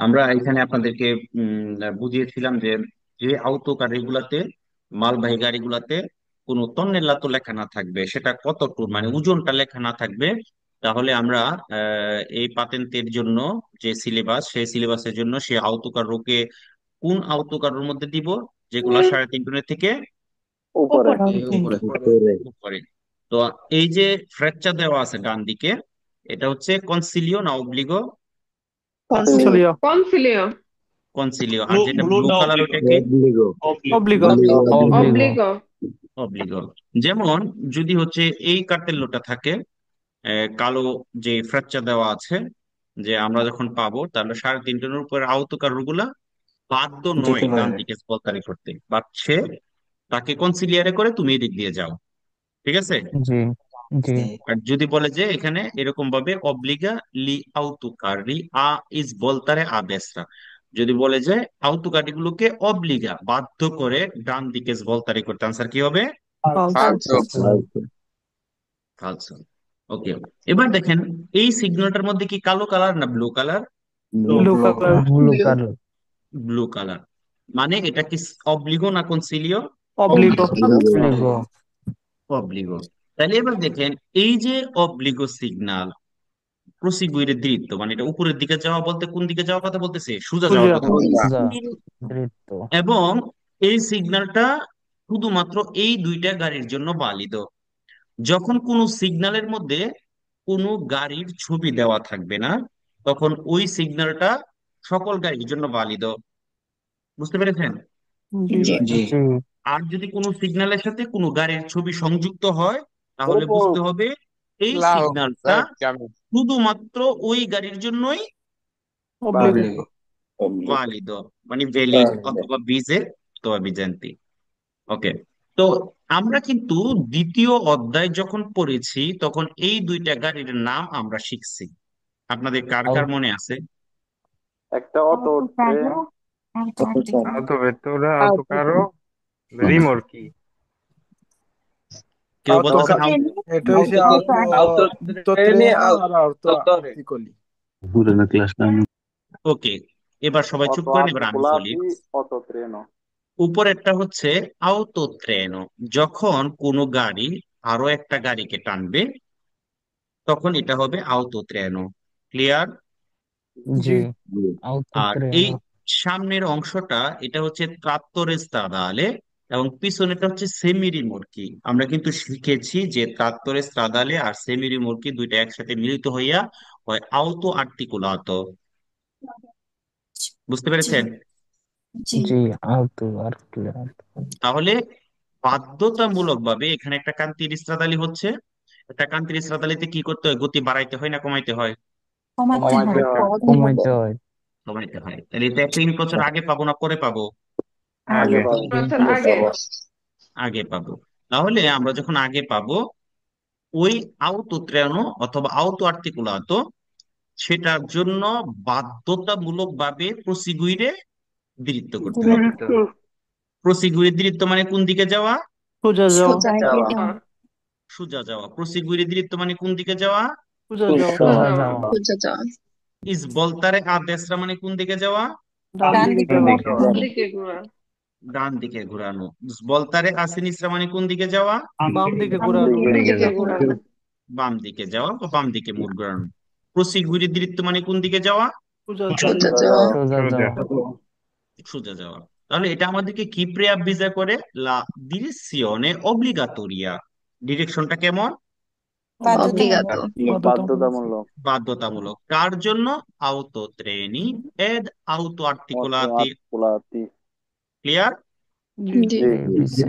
আমরা এখানে আপনাদেরকে বুঝিয়েছিলাম যে যে আউটো গাড়িগুলাতে, মালবাহী গাড়িগুলাতে কোনো তন্নেলা তো লেখা না থাকবে, সেটা কতটুকু মানে ওজনটা লেখা না থাকবে, তাহলে আমরা এই পাতেন্টের জন্য যে সিলেবাস, সেই সিলেবাসের জন্য সেই আওতকার রোকে কোন আওতকারের মধ্যে দিব, যেগুলা 3.5 টনের থেকে উপরে। উপরে। উপরে উপরে। তো এই যে ফ্র্যাকচার দেওয়া আছে ডান দিকে, এটা হচ্ছে কনসিলিও না অব্লিগো? কনসিলিও। কনসিলিও। কনসিলিও। কনসিলিও। আর ব্লু যেটা ব্লু ব্লু না কালার অব্লিগো? ওটা কি? অব্লিগো। অব্লিগো। অব্লিগো। অব্লিগো। অব্লিগো। যেমন যদি হচ্ছে এই কার্তেল্যটা থাকে, কালো যে ফ্র্যাকচার দেওয়া আছে, যে আমরা যখন পাবো তাহলে 3.5 টনের উপর আওতকার গুলা বাধ্য নয় যেতে ডান পারবে। দিকে স্পলকারি করতে, বাট সে তাকে কনসিলিয়ারে করে তুমি এদিক দিয়ে যাও। ঠিক আছে? জি জি আর যদি বলে যে এখানে এরকম ভাবে অব্লিগা লি আউতুকার রি আ ইস বলতারে আ দেসরা, যদি বলে যে আউতুকাটি গুলোকে অব্লিগা বাধ্য করে ডান দিকে বলতারি করতে, আনসার কি হবে? ফালসো। ফালসো। ওকে। এবার দেখেন, এই সিগন্যালটার মধ্যে কি কালো কালার না blue colour? Blue blue. Colour. Blue blue. Colour. Blue colour. মানে এটা কি অব্লিগো না কনসিলিও? অব্লিগো। লিগো। অব্লিগো। তাহলে এবার দেখেন, এই যে অব্লিগো সিগন্যাল, প্রসিগুইরের দৃত্ত মানে এটা উপরের দিকে যাওয়া বলতে কোন দিকে যাওয়ার কথা বলতেছে? সোজা যাওয়ার সোজা। কথা বলতেছে। যা দৃত্ত। এবং এই সিগন্যালটা শুধুমাত্র এই দুইটা গাড়ির জন্য বালিদ। যখন কোনো সিগন্যালের মধ্যে কোনো গাড়ির ছবি দেওয়া থাকবে না, তখন ওই সিগন্যালটা সকল গাড়ির জন্য বালিদ। বুঝতে পেরেছেন? জি। জি। জি আর যদি কোনো সিগন্যালের সাথে কোনো গাড়ির ছবি সংযুক্ত হয়, তাহলে বুঝতে হবে এই সিগন্যালটা শুধুমাত্র ওই গাড়ির জন্যই অব্লিগো। অব্লিগো। ভালিদ, মানে ভ্যালিড অথবা বিজে অথবা বিজান্তি। ওকে। তো আমরা কিন্তু দ্বিতীয় অধ্যায় যখন পড়েছি তখন এই দুইটা গাড়ির নাম আমরা শিখছি। আপনাদের কার কার মনে আছে? একটা auto train. autovettura, আউটো। autocarro, rimorchi. কেউ একটা বলতেছেন অটো। এটা হচ্ছে আউটো। আউতো আউটো ট্রেনে ট্রেনো আর আউটো আউতো আর্টিকলি। ওকে। এবার সবাই চুপ অটো করেন, এবার আমি বলি। আর্টিকুলাতি, অটো ট্রেনো। উপরেরটা হচ্ছে আউতো ট্রেনো, যখন কোনো গাড়ি আরো একটা গাড়িকে টানবে তখন এটা হবে আউতো ট্রেনো। ক্লিয়ার? জি। জি। আউতো আর এই ট্রেনো। সামনের অংশটা এটা হচ্ছে ট্রাত্তরে স্ত্রাদালে, এবং পিছনেটা হচ্ছে সেমিরি মুরকি। আমরা কিন্তু শিখেছি যে ট্রাত্তরে স্ত্রাদালে আর সেমিরি মুরকি দুইটা একসাথে মিলিত হইয়া হয় আউতো আর্টিকুলাতো। বুঝতে পেরেছেন? জি। আউতো আর ক্লিয়ার। তাহলে বাধ্যতামূলক ভাবে এখানে একটা কান্তির স্ত্রাদালি হচ্ছে, একটা কান্তির স্ত্রাদালিতে কি করতে হয়? গতি বাড়াইতে হয় না কমাইতে হয়? কমাইতে হয়। কমাইতে হয়। কমাইতে হয়। তাহলে এটা 1 বছর আগে পাবো না পরে পাবো? আগে Aগে. পাবো। বছর আগে। আগে পাবো। তাহলে আমরা যখন আগে পাবো, ওই আউতো ত্রেনো অথবা আউতো আর্টিকুলাতো, সেটার জন্য বাধ্যতামূলক ভাবে প্রসিগুইরে দৃত্ত করতে হবে। Diritto. প্রসিগুইরে দৃত্ত মানে কোন দিকে যাওয়া? সোজা যাওয়া। যাওয়া। সোজা যাওয়া। প্রসিগুইরে দৃত্ত মানে কোন দিকে যাওয়া? সোজা যাওয়া। Sono সোজা già. যাওয়া। ইস বলতারে আদেশরা মানে কোন দিকে যাওয়া? ডান দিকে ডান যাওয়া। দিকে। ডান Andiamo. দিকে ঘোরা। ডান দিকে ঘোরানো। বলতারে আসিনিসরা মানে কোন দিকে যাওয়া? বাম দিকে ঘোরানো। Vedi che দিকে ঘোরানো। বাম দিকে যাওয়া বা বাম দিকে মুখ ঘোরানো। প্রসিগুইরে দৃত্ত মানে কোন দিকে যাওয়া? সোজা যাওয়া। যাওয়া। সোজা Sono যাওয়া। già. সোজা যাওয়া। তাহলে এটা আমাদেরকে কি প্রেয়াভিজা করে? লা ডিরেzione obbligatoria। ডিরেকশনটা কেমন? বাধ্যতামূলক। বাধ্যতামূলক। বাধ্যতামূলক। কার জন্য? আউতো ট্রেনি এড আউতো অটো আর্টিকুলাতি। আর্টিকুলাতি। ক্লিয়ার? জি। জি। জি বুঝছি।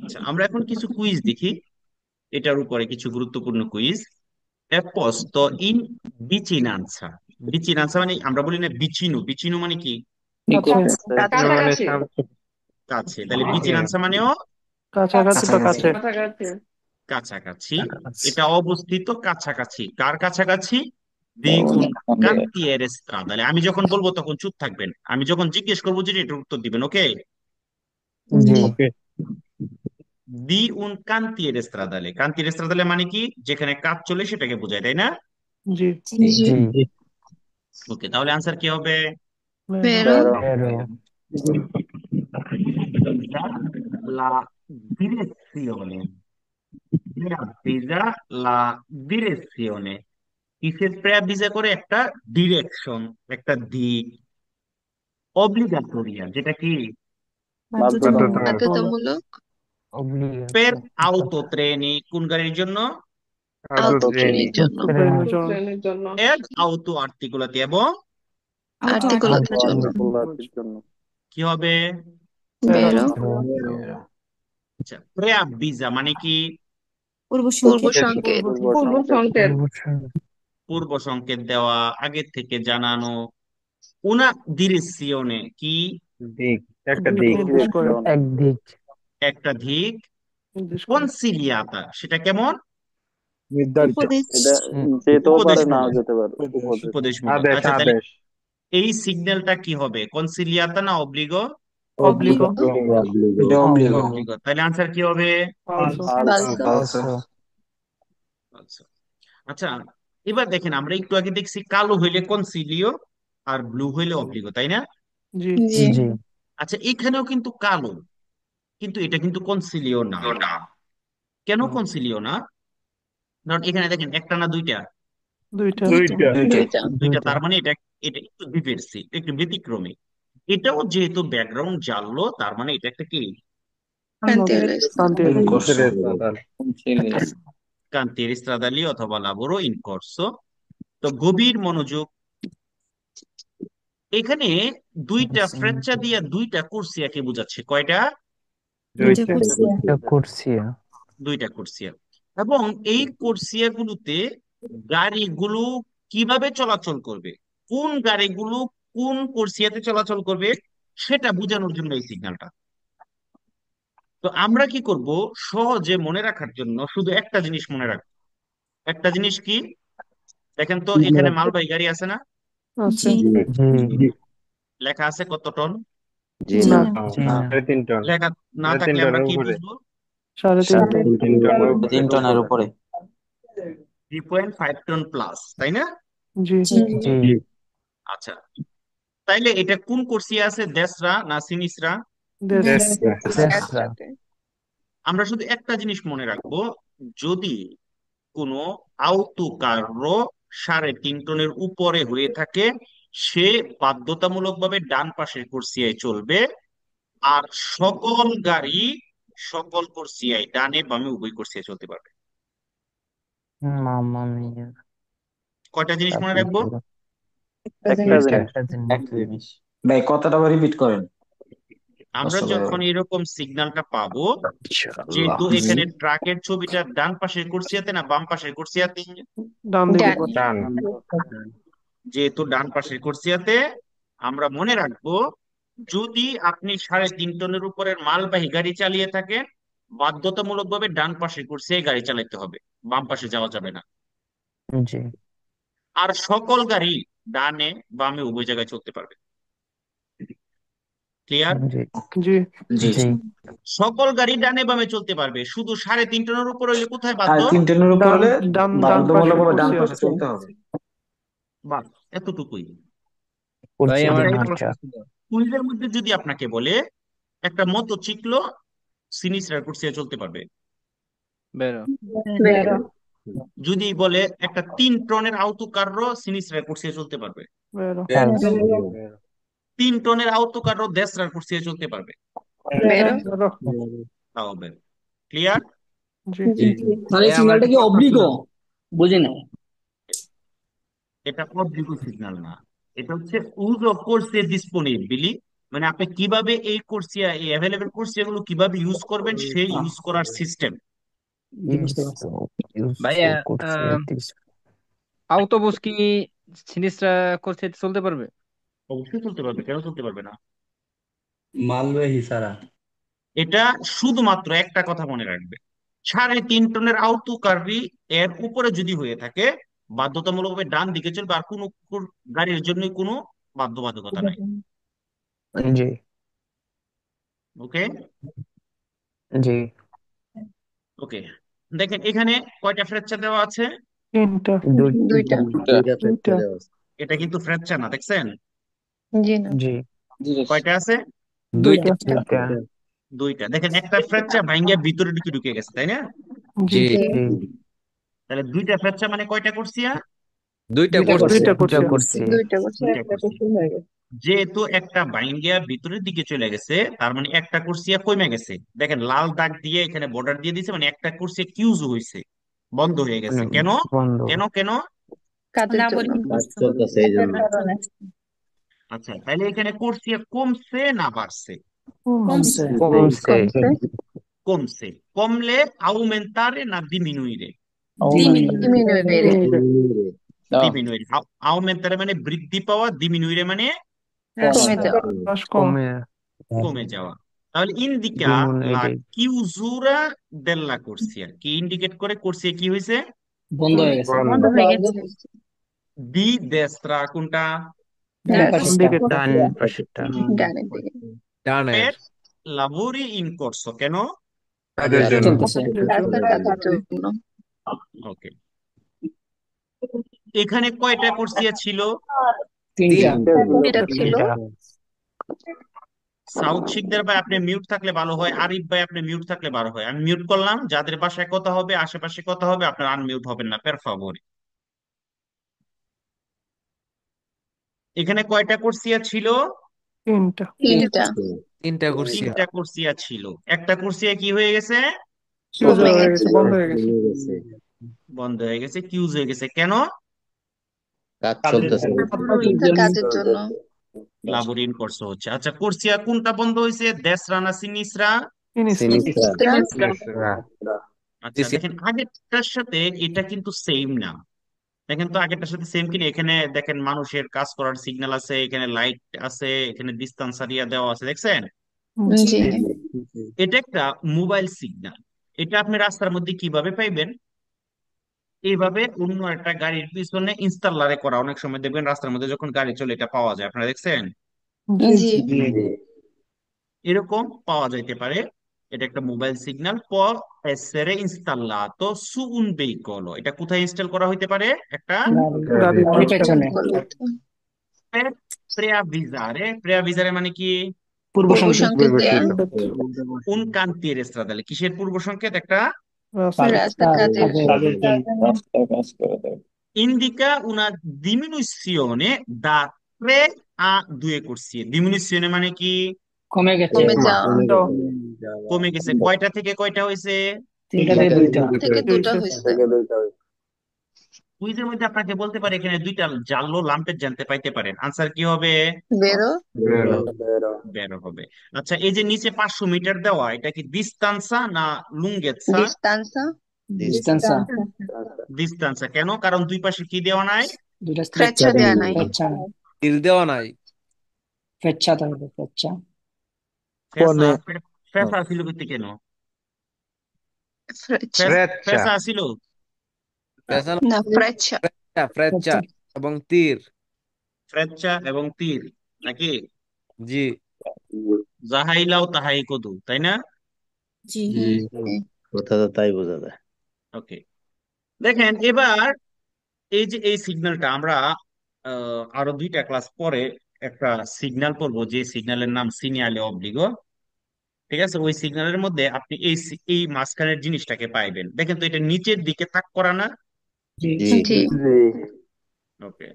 আচ্ছা, আমরা এখন কিছু কুইজ দেখি, এটার উপরে কিছু গুরুত্বপূর্ণ কুইজ। পোস্ত ইন বিচিনান্সা। বিচিনান্সা মানে আমরা বলি না বিচিনু, বিচিনু মানে কি? কাছে। Vicino কাছাকাছি। Veneziano. কাছে। তাহলে Vicino. বিচিনান্সা মানেও কাছাকাছি বা কাছে। কাছাকাছি। কাছাকাছি। এটা অবস্থিত কাছাকাছি। কার কাছাকাছি? দি উন কান্তিয়েরে স্ত্রাদালে। আমি যখন বলবো তখন চুপ থাকবেন, আমি যখন জিজ্ঞেস করবো যে এটার উত্তর দিবেন। ওকে? জি Ok. দি উন কান্তিয়েরে স্ত্রাদালে। কান্তিয়েরে স্ত্রাদালে মানে কি? যেখানে কাজ চলে সেটাকে বোঝায়, তাই না? জি। জি Sì. ওকে, তাহলে আনসার কি হবে? Vero. Vero. Pero, la direzione. Preavvisa la direzione, কিসের প্রেয়াভিজা করে? একটা ডিরেকশন, একটা দিক। অব্লিগাটোরিয়া যেটা কি? বাধ্যতামূলক। বাধ্যতামূলক। পের obbligato. আউতো ট্রেনি কোন গাড়ির জন্য? আদৌ auto ট্রেনি। training, Training জন্য। এর আউতো আর্টিকুলাতি এবং আর্টিকুলাতের জন্য। articolated জন্য। কি হবে? বেরো। Pero, আচ্ছা, প্রেয়াভিজা মানে কি? পূর্ব সংকেত। পূর্ব সংকেত। পূর্ব সংকেত দেওয়া, আগে থেকে জানানো। উনা ডিরেকশনে কি? দিক, একটা দিক। নির্দেশ করে। Direction, একদিক, একটা দিক। নির্দেশ করে। কনসিলিয়াতা সেটা কেমন? নির্ধারিত। এটা হুম, যেতেও পারে নাও উপদেশমূলক। যেতে পারে উপদেশ। উপদেশমূলক। আদেশ, আচ্ছা, তাহলে আদেশ। এই সিগন্যালটা কি হবে? কনসিলিয়াতা না অব্লিগো? Obligo. obbligo, অব্লিগো। তাহলে আনসার কি হবে? Also. Also, বালসো। also, আচ্ছা আচ্ছা, এবার দেখেন, আমরা একটু আগে দেখছি কালো হইলে কনসিলিও আর ব্লু হইলে অব্লিগো, তাই না? জি। জি। জি, আচ্ছা, এখানেও কিন্তু কালো, কিন্তু এটা কিন্তু কনসিলিও না। কেন কনসিলিও না? কারণ এখানে দেখেন একটা না দুইটা? দুইটা। দুইটা। দুইটা, দুইটা, তার মানে এটা এটা একটু ডিফেন্সি, একটু ব্যতিক্রমী। এটাও যেহেতু ব্যাকগ্রাউন্ড জানলো, তার মানে এটা একটা কি? শান্তি। কান্তির স্ত্রাদালি অথবা লাবোরো ইন কর্সো। তো গভীর মনোযোগ। এখানে দুইটা ফ্রেচ্চা দিয়া দুইটা কুরসিয়াকে বোঝাচ্ছে। কয়টা? দুইটা। এটা কুরসিয়া, দুইটা কুরসিয়া। এবং এই কুরসিয়া গুলোতে গাড়িগুলো কিভাবে চলাচল করবে, কোন গাড়িগুলো কোন কুরসিয়াতে চলাচল করবে, সেটা বোঝানোর জন্য এই সিগন্যালটা। তো আমরা কি করব? সহজে মনে রাখার জন্য শুধু একটা জিনিস মনে রাখবো। একটা জিনিস কি? দেখেন তো, এখানে মালবাহী গাড়ি আছে না? আছে। জি, লেখা আছে কত টন? না। জি না, 3.5 টন। লেখা না সাড়ে থাকলে তিন আমরা টনের কি উপরে। বুঝবো? 3.5 টন। 3 টনের উপরে। 3.5 টন প্লাস, তাই না? জি। জি, আচ্ছা, তাইলে এটা কোন কোর্সিয়া আছে? দেশরা না সিনিসরা? দেশ। দেশরা, আমরা শুধু একটা জিনিস মনে রাখবো, যদি কোনো আউতো কার্রো 3.5 টনের উপরে হয়ে থাকে, সে বাধ্যতামূলকভাবে ডান পাশের কোর্সিয়ায় চলবে। আর সকল গাড়ি, সকল কোর্সিয়ায় ডানে বামে উভয় কোর্সিয়ায় চলতে পারবে। মামা মিয়া, কয়টা জিনিস মনে রাখবো? একটা জিনিস। একটা জিনিস, ভাই কথাটা আবার রিপিট করেন আমরা আসলে। যখন এরকম সিগন্যালটা পাবো, ইনশাআল্লাহ, যেহেতু এখানে ট্রাকের ছবিটা ডান পাশের কুরসিয়াতে না বাম পাশের কুরসিয়াতে? ডান দিকে পড়ে। টান। যেহেতু ডান পাশের কুরসিয়াতে, আমরা মনে রাখবো, যদি আপনি 3.5 টনের উপরের মালবাহী গাড়ি চালিয়ে থাকেন, বাধ্যতামূলকভাবে ডান পাশের কুরসিয়ায় গাড়ি চালাতে হবে, বাম পাশে যাওয়া যাবে না। জি, আর সকল গাড়ি ডানে বামে উভয় জায়গায় চলতে পারবে। ক্লিয়ার? জি, জি। জি, সকল গাড়ি ডানে বামে চলতে পারবে, শুধু 3.5 টনের উপর হইলে কোথায় বাধ্য? সাড়ে তিন টনের উপর ডান হলে ডান ডান পাশে বাধ্যতামূলকভাবে ডান কুরসি পাশে আছে। চলতে হবে। বাস, এতটুকুই। কুরসি আচ্ছা, দিয়ে এবার মার্চা, কুইজের মধ্যে যদি আপনাকে বলে একটা মোটরসাইকেল সিনিসরা কুরসিয়া চলতে পারবে, বেরো। যদি বলে একটা 3 টনের আউটো কার্রো সিনিসরা কুরসিয়া চলতে পারবে, বেরো। ফেলস, 3 টনের আউটো কার্রো দেশরা কুরসিয়া চলতে পারবে, বেরো। তাও হবে। ক্লিয়ার? জি। তাহলে সিগন্যালটা কি অব্লিগো? বুঝি না। এটা অবলিগো সিগন্যাল না, এটা হচ্ছে ইউজ অফ কোর্সিয়া ডিসপোনিবিলি। মানে আপনি কিভাবে এই কোর্সিয়া, এই অ্যাভেলেবল কোর্সিয়া গুলো কিভাবে ইউজ করবেন, সেই ইউজ করার সিস্টেম। ভাইয়া, কুরসি দিস, আউটোবুস কি সিনিসরা করছে চলতে পারবে? অবশ্যই চলতে পারবে, কেন চলতে পারবে না? মালবাহী ছাড়া। এটা শুধুমাত্র একটা কথা মনে রাখবে, 3.5 টনের আউটো কার্রি এর উপরে যদি হয়ে থাকে, বাধ্যতামূলকভাবে ডান দিকে চলবে, আর কোনো গাড়ির জন্য কোনো বাধ্যবাধকতা নাই। জি, ওকে? জি, ওকে, দেখেন এখানে কয়টা ফ্র্যাকচার দেওয়া আছে? তিনটা। দুইটা। দুইটা। এটা কিন্তু ফ্র্যাকচার না, দেখছেন? জি না। জি জি কয়টা আছে? দুইটা। দুইটা দুইটা। দেখেন একটা ফ্র্যাকচার ভাঙ্গা ভিতরে ঢুকে গেছে, তাই না? জি জি জি তাহলে দুইটা ফ্র্যাকচার মানে কয়টা করছি? দুইটা দুইটা দুইটা করছে। করছি দুইটা করছে, দুইটা একটা করছি। বেশি হয়ে গেছে। যেহেতু একটা বাইঙ্গা ভিতরের দিকে চলে গেছে, তার মানে একটা কুরসিয়া কমে গেছে। দেখেন লাল দাগ দিয়ে এখানে বর্ডার দিয়ে দিয়েছে, মানে একটা কুরসিয়া কিউজ হয়েছে, বন্ধ হয়ে মানে গেছে। কেন? বন্ধ কেন কেন? কাজের জন্য। কাজ চলতেছে এই জন্য। কারণে আচ্ছা, তাহলে এখানে কুরসিয়া কমছে না বাড়ছে? কমছে। কমছে কমছে। কমছে। কমলে আউমেন্টারে না ডিমিনুইরে? ডিমিনুয়ের। ডিমিনুইরে। আউমেন্টারে মানে বৃদ্ধি পাওয়া, ডিমিনুইরে মানে কমে যাওয়া। হ্রাস কম। কমে কমে যাওয়া। তাহলে ইন্ডিকা লা ডিমোনেটে কিউজুরা দেল্লা কোর্সিয়া কি ইন্ডিকেট করে? কোর্সিয়া কি হয়েছে? বন্ধ হয়ে গেছে। বন্ধ বন্ধ হয়ে গেছে। দি দেস্ত্রা কোনটা? ডান দিকে ডান পাশেরটা ডানের দিকে। পেট লাবোরি ইন করছো কেন? কাজের জন্য চলতেছে। রাস্তার কাজের জন্য। ওকে। এখানে কয়টা কোর্সিয়া ছিল? তিনটা। এটা ছিল। তিনটা সাউথ শিকদার ভাই আপনি মিউট থাকলে ভালো হয়, আরিফ ভাই আপনি মিউট থাকলে ভালো হয়। আমি মিউট করলাম, যাদের বাসায় কথা হবে আশেপাশে কথা হবে আপনার আনমিউট হবেন না, পের ফাভরে। এখানে কয়টা কোর্সিয়া ছিল? তিনটা। তিনটা। তিনটা কোর্সিয়া ছিল। একটা কোর্সিয়া কি হয়ে গেছে? ফিউজ কমে হয়ে গেছে। গেছে, বন্ধ হয়ে গেছে। বন্ধ হয়ে গেছে, কিউজ হয়ে গেছে। কেন? কাজ চলতেছে। তার কাজের জন্য। লাবোরিন কোর্স হচ্ছে। আচ্ছা, কোর্সিয়া কোনটা বন্ধ হয়েছে? দেশরা না সিনিসরা? ইনিসরা। সিনিস্ট্রা। আচ্ছা দেখেন, আগেরটার সাথে এটা কিন্তু সেম না। দেখেন তো আগেরটার সাথে সেম কিনা। এখানে দেখেন মানুষের কাজ করার সিগন্যাল আছে, এখানে লাইট আছে, এখানে ডিস্টেন্সারিয়া দেওয়া আছে, দেখছেন? জি এটা একটা মোবাইল সিগন্যাল। এটা আপনি রাস্তার মধ্যে কিভাবে পাইবেন? এইভাবে অন্য একটা গাড়ির পিছনে ইনস্টলারে করা, অনেক সময় দেখবেন রাস্তার মধ্যে যখন গাড়ি চলে এটা পাওয়া যায়, আপনারা দেখছেন? জি জি এরকম পাওয়া যাইতে পারে। এটা একটা মোবাইল সিগন্যাল। পর এসেরে ইনস্টলাতো সু un veicolo, এটা কোথায় ইনস্টল করা হইতে পারে? একটা গাড়ির গাড়ির পেছনে। পেছনে। প্রেয়াভিজারে। প্রেয়াভিজারে মানে কি? পূর্ব পূর্ব সংকেত। সংকেত দেয়া। কোন কান্তির এস্ট্রাদালে কিসের পূর্ব সংকেত? একটা রাস্তার কাজের। Indica una diminuzione da 3 a 2 corsie। diminuzione মানে কি? কমে গেছে। কমে যাওয়া। কমে গেছে। কয়টা থেকে কয়টা হয়েছে? তিনটা থেকে দুইটা। থেকে দুটো হয়েছে। কুইজের মধ্যে আপনাকে বলতে পারে এখানে দুইটা জানলো লাম্পের জানতে পাইতে পারেন, আনসার কি হবে? বেরো। বেরো হবে। আচ্ছা, এই যে নিচে 500 মিটার দেওয়া, এটা কি ডিস্তান্সা না লুঙ্গেতসা? ডিস্টান্সা। ডিস্টেন্সা। ডিস্তান্সা। কেন? কারণ দুই পাশে কি দেওয়া নাই? দুইটা ফ্র্যাকচার দেয়া নাই। ফেচ্ছা থাকবে, ফেচ্ছা। ফেসা। ফেসা ছিল করতে কেন? ফ্র্যাকচার। ফেসা ছিল। না ফ্র্যাকচার। ফেচ্ছা। ফ্রেচ্চা এবং তীর নাকি? যাহাইলাও তাহাই কদু, তাই না? জি কথা তো তাই বোঝা যায়। ওকে। দেখেন এবার এই যে এই সিগন্যালটা আমরা আরো দুইটা ক্লাস পরে একটা সিগন্যাল পড়বো, যে সিগন্যালের নাম সিনিয়ালে অব্লিগো। ঠিক আছে? ওই সিগন্যালের মধ্যে আপনি এই মাঝখানের জিনিসটাকে পাইবেন। দেখেন তো এটা নিচের দিকে তাক করা না? জি। জি জি ওকে।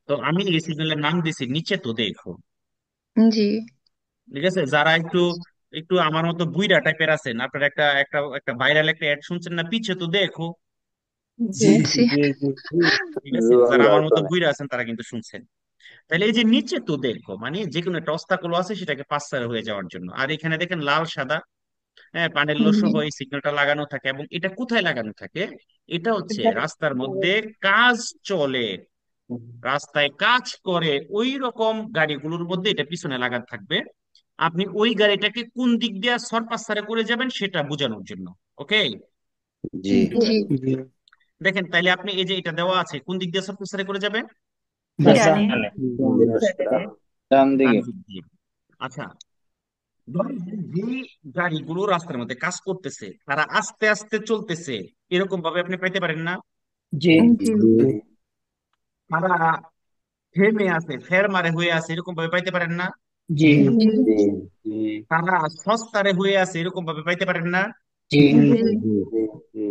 তো আমি এই সিগন্যালের নাম দিছি নিচে তো দেখো। জি ঠিক আছে? যারা একটু একটু আমার মতো বুইড়া টাইপের আছেন, আপনারা একটা একটা একটা ভাইরাল একটা অ্যাড শুনছেন না, পিছে তো দেখো। জি ঠিক আছে? যারা আমার মতো বুইড়া আছেন তারা কিন্তু শুনছেন। তাহলে এই যে নিচে তো দেখো মানে যে কোনো একটা অবস্টাকল আছে সেটাকে পাস হয়ে যাওয়ার জন্য। আর এখানে দেখেন লাল সাদা, হ্যাঁ, পানেলো সহ এই সিগন্যালটা লাগানো থাকে। এবং এটা কোথায় লাগানো থাকে? এটা হচ্ছে রাস্তার মধ্যে কাজ চলে, রাস্তায় কাজ করে ওই রকম গাড়িগুলোর মধ্যে এটা পিছনে লাগানো থাকবে। আপনি ওই গাড়িটাকে কোন দিক দিয়ে সরপাসারে করে যাবেন সেটা বোঝানোর জন্য। ওকে। জি জি দেখেন তাইলে আপনি এই যে এটা দেওয়া আছে, কোন দিক দিয়ে সরপাসারে করে যাবেন? জানি। ডান ডান দিকে। দিক দিয়ে। আচ্ছা, ধরেন যে গাড়িগুলো রাস্তার মধ্যে কাজ করতেছে তারা আস্তে আস্তে চলতেছে, এরকম ভাবে আপনি পাইতে পারেন না? জি। জি তারা থেমে আছে, ফেরমারে হয়ে আছে, এরকম ভাবে পাইতে পারেন না? जी জি জি তারা সস্তারে হয়ে আছে, এরকম ভাবে পাইতে পারেন না? जी জি জি জি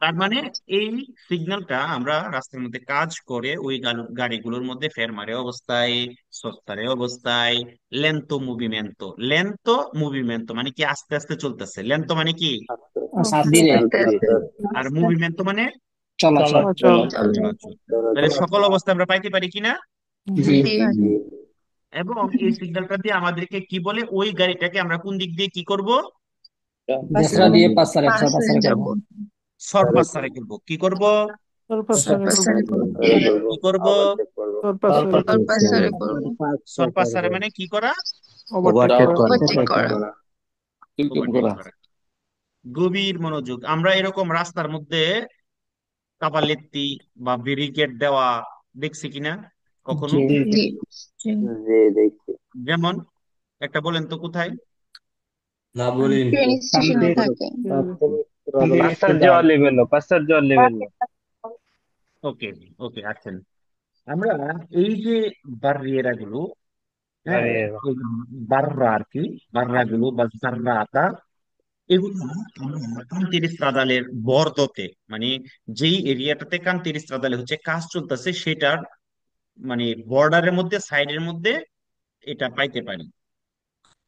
তার মানে এই সিগন্যালটা আমরা রাস্তার মধ্যে কাজ করে ওই গাড়িগুলোর মধ্যে ফের মারে অবস্থায়, সস্তারে অবস্থায়, লেন্তো মুভিমেন্টো, লেন্তো মুভিমেন্টো মানে কি আস্তে আস্তে চলতেছে, লেন্তো মানে কি, धीरे আস্তে আস্তে আর আস্তে মুভিমেন্টো মানে चला चला চল চল চলাচল। তাহলে সকল অবস্থা আমরা পাইতে পারি কিনা? जी জি জি এবং এই সিগন্যালটা দিয়ে আমাদেরকে কি বলে, ওই গাড়িটাকে আমরা কোন দিক দিয়ে কি করব, दूसरा दिए पास পাস হয়ে करे যাব, करबो সরপাসারে করব, কি করব, তোর পাশে পাসারে করব, কি করব, তোর পাশে পাসারে করব, সরপাসারে মানে কি করা, ওভারটেক ওভারটেক করা করা ওভারটেক করা, ওভারটেক করা। গভীর মনোযোগ। আমরা এরকম রাস্তার মধ্যে কাবালেত্তি বা ব্যারিকেড দেওয়া দেখছি কিনা কখনো? जी জি জি জি দেখছি যেমন একটা বলেন তো কোথায়? ট্রেন স্টেশনে থাকে, passaggio a livello, passaggio a livello. ওকে, ওকে, আছেন। আমরা এই যে বারিয়েরা গুলো, হ্যাঁ, Arriva. এই বাররা আর কি, বাররা গুলো বা জাররাতা, এগুলো আমরা কান্তির স্ত্রাদালের বর্দতে, মানে যেই এরিয়াটাতে কান্তির স্ত্রাদালে হচ্ছে কাজ চলতেছে সেটার মানে বর্ডারের মধ্যে, সাইডের মধ্যে এটা পাইতে পারি।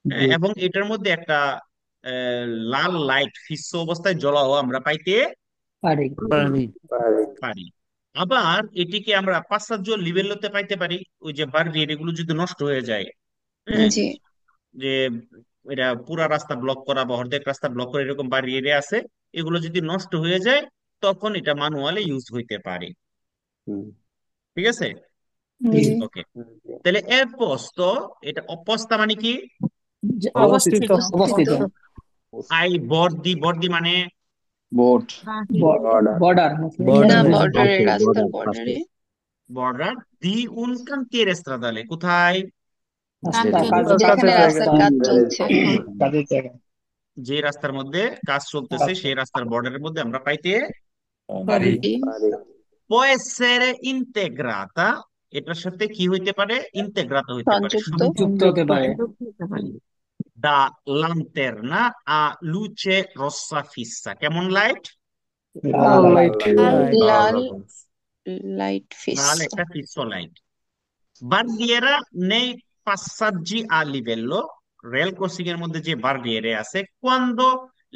হ্যাঁ, जी এবং এটার মধ্যে একটা লাল লাইট ফিক্স অবস্থায় জ্বলাও আমরা পাইতে पारी পারি পারি। আবার এটিকে আমরা পাশ্চাত্য লিবেলোতে পাইতে পারি, ওই যে বারিয়ের এগুলো যদি নষ্ট হয়ে যায়, হ্যাঁ, জি যে এটা পুরা রাস্তা ব্লক করা বা অর্ধেক রাস্তা ব্লক করে এরকম বারিয়েরে আছে, এগুলো যদি নষ্ট হয়ে যায় তখন এটা ম্যানুয়ালি ইউজ হইতে পারে। হুম ঠিক আছে, জি ওকে। তাহলে এর পোস্ত, এটা অপস্তা মানে কি, অবস্থিত অবস্থিত, अवस्थित আই বর্দি, বর্দি মানে বোট बॉर्डर বর্ডার मतलब না বর্ডারে বর্ডারে, পাশে রাস্তার বর্ডার পাশে বর্ডারে, বর্ডার, দি উন কান্তির এস্ত্রাদালে, কোথায়, रास्ता काज যেখানে কাজের জায়গা রাস্তার কাজ চলছে, काजेর জায়গা যে রাস্তার মধ্যে কাজ চলতেছে সেই রাস্তার বর্ডারের মধ্যে আমরা পাইতে পারি জি পারে può essere integrata, এটার সাথে কি হইতে পারে, ইন্তেগ্রাতা হইতে পারে, সংযুক্ত, যুক্ত হতে পারে da lanterna a luce rossa fissa, কেমন লাইট, লাল লাইট লাল লাইট লাল ফিক্স, একটা ফিক্স লাইট। বার্দিয়েরা নেই passaggi a livello, rail crossing এর মধ্যে যে বার্দিয়েরে আছে, cuando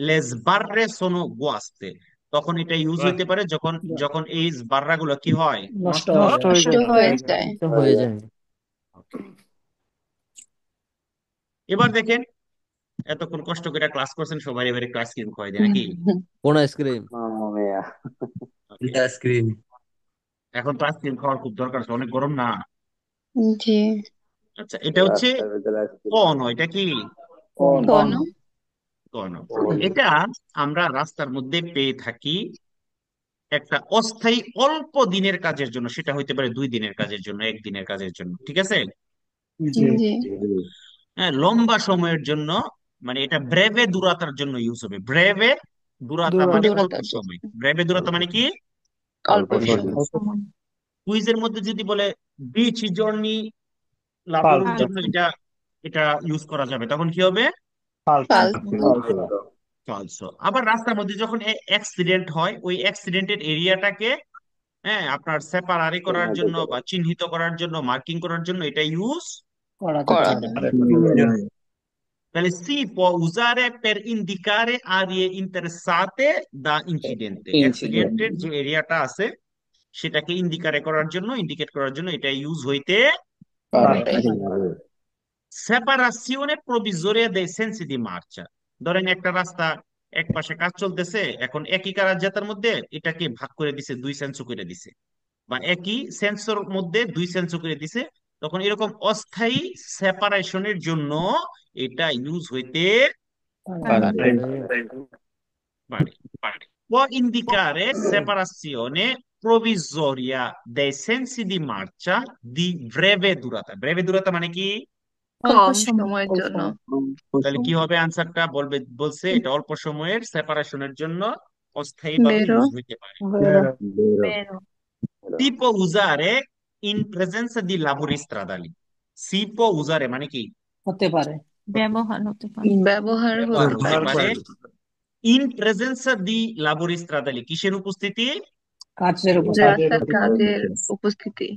les barre sono guaste, তখন এটা ইউজ হইতে পারে যখন যখন এই বাররা গুলো কি হয়, নষ্ট নষ্ট হয়ে নষ্ট যায় হয়ে নষ্ট যায় হয়ে যায়, হয়ে যায় এবার দেখেন, এতক্ষণ কষ্ট করে ক্লাস করছেন, সবাই এবারে ক্লাস ক্রিম খাওয়াই দেয় নাকি? কোন আইসক্রিম মামা মিয়া Okay. এখন তো আইসক্রিম খাওয়ার খুব দরকার আছে, অনেক গরম না? জি আচ্ছা, এটা হচ্ছে রাস্তার ভিতরে আইসক্রিম কন, এটা কি কোন, কন, এটা আমরা রাস্তার মধ্যে পেয়ে থাকি একটা অস্থায়ী অল্প দিনের কাজের জন্য, সেটা হইতে পারে 2 দিনের কাজের জন্য, 1 দিনের কাজের জন্য, ঠিক আছে। জি জি হ্যাঁ, লম্বা সময়ের জন্য, মানে এটা ব্রেভে দুরাতার জন্য ইউজ হবে, ব্রেভে দুরাতা মানে অল্প দূরতার জন্য, সময়, ব্রেভে দুরাতা মানে কি, অল্প অল্প সময়, সময় কুইজের মধ্যে যদি বলে বিচ জার্নি Falso, লাবোরের জন্য এটা এটা ইউজ করা যাবে, তখন কি হবে, falso. ফালতু, ফলসো। আবার রাস্তার মধ্যে যখন অ্যাক্সিডেন্ট হয়, ওই অ্যাক্সিডেন্টের এরিয়াটাকে, হ্যাঁ, আপনার সেপারারি করার জন্য বা চিহ্নিত করার জন্য, মার্কিং করার জন্য এটা ইউজ করা করা যেতে যায়, পারে তাহলে si può usare per indicare aree interessate da incidente, incident অ্যাক্সিডেন্টের যে এরিয়াটা আছে সেটাকে ইন্ডিকেট করার জন্য এটা ইউজ হইতে পারে পারে, separazione provvisoria dei sensi di marcia। ধরেন একটা রাস্তা, এক পাশে কাজ চলতেছে, এখন একই কারার মধ্যে এটাকে ভাগ করে দিছে, 2 সেন্সো করে দিছে, বা একই সেন্সর মধ্যে 2 সেন্সো করে দিছে, তখন এরকম অস্থায়ী সেপারেশনের জন্য এটা ইউজ হইতে পারে পারে, পারে। Può indicare separazione provvisoria dei sensi di marcia di breve durata, ব্রেভে দুরাতা মানে কি, কম সময়ের জন্য, তাহলে কি হবে আনসারটা, বলছে এটা অল্প সময়ের সেপারেশনের জন্য অস্থায়ী ভাবে বেরো ইউজ হইতে পারে। বেরো Si può usare in presenza di lavori stradali. Si può usare মানে কি? হতে পারে ব্যবহার হতে পারে ব্যবহার হতে ব্যবহার পারে। করে in presenza di lavori stradali কিসের উপস্থিতি? কাজের উপর রাস্তার কাজের উপস্থিতি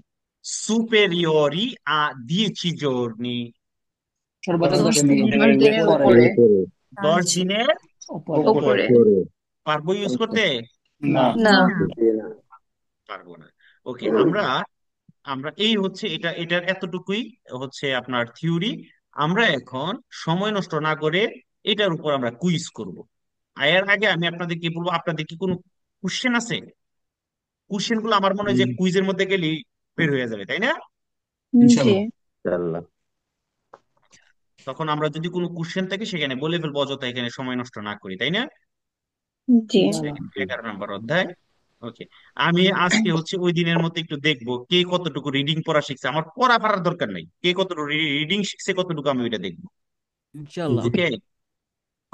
superiori a 10 giorni, সর্বোচ্চ 10 10 দিন দিনের পরে উপরে 10 আচ্ছা দিনের উপরে উপরে পারবো ইউজ করতে? না না পারবো না। ওকে, আমরা আমরা এই হচ্ছে এটার এতটুকুই হচ্ছে আপনার থিওরি। আমরা এখন সময় নষ্ট না করে এটার উপর আমরা কুইজ করব। এর আগে আমি আপনাদের কি বলবো, আপনাদের কি কোনো কোশ্চেন আছে? কোশ্চেন গুলো আমার মনে হয় যে কুইজের মধ্যে গেলেই বের হয়ে যাবে, তাই না? জি ইনশাআল্লাহ। তখন আমরা যদি কোনো কোশ্চেন থাকে সেখানে বলে ফেলবো, অযথা এখানে সময় নষ্ট না করি, তাই না? জি আচ্ছা, না 11 নম্বর অধ্যায়। ওকে, আমি আজকে হচ্ছে ওই দিনের মতো একটু দেখবো কে কতটুকু রিডিং পড়া শিখছে। আমার পড়া পড়ার দরকার নাই, কে কতটুকু রিডিং শিখছে কতটুকু আমি ওইটা দেখবো। ইনশাল্লাহ। ওকে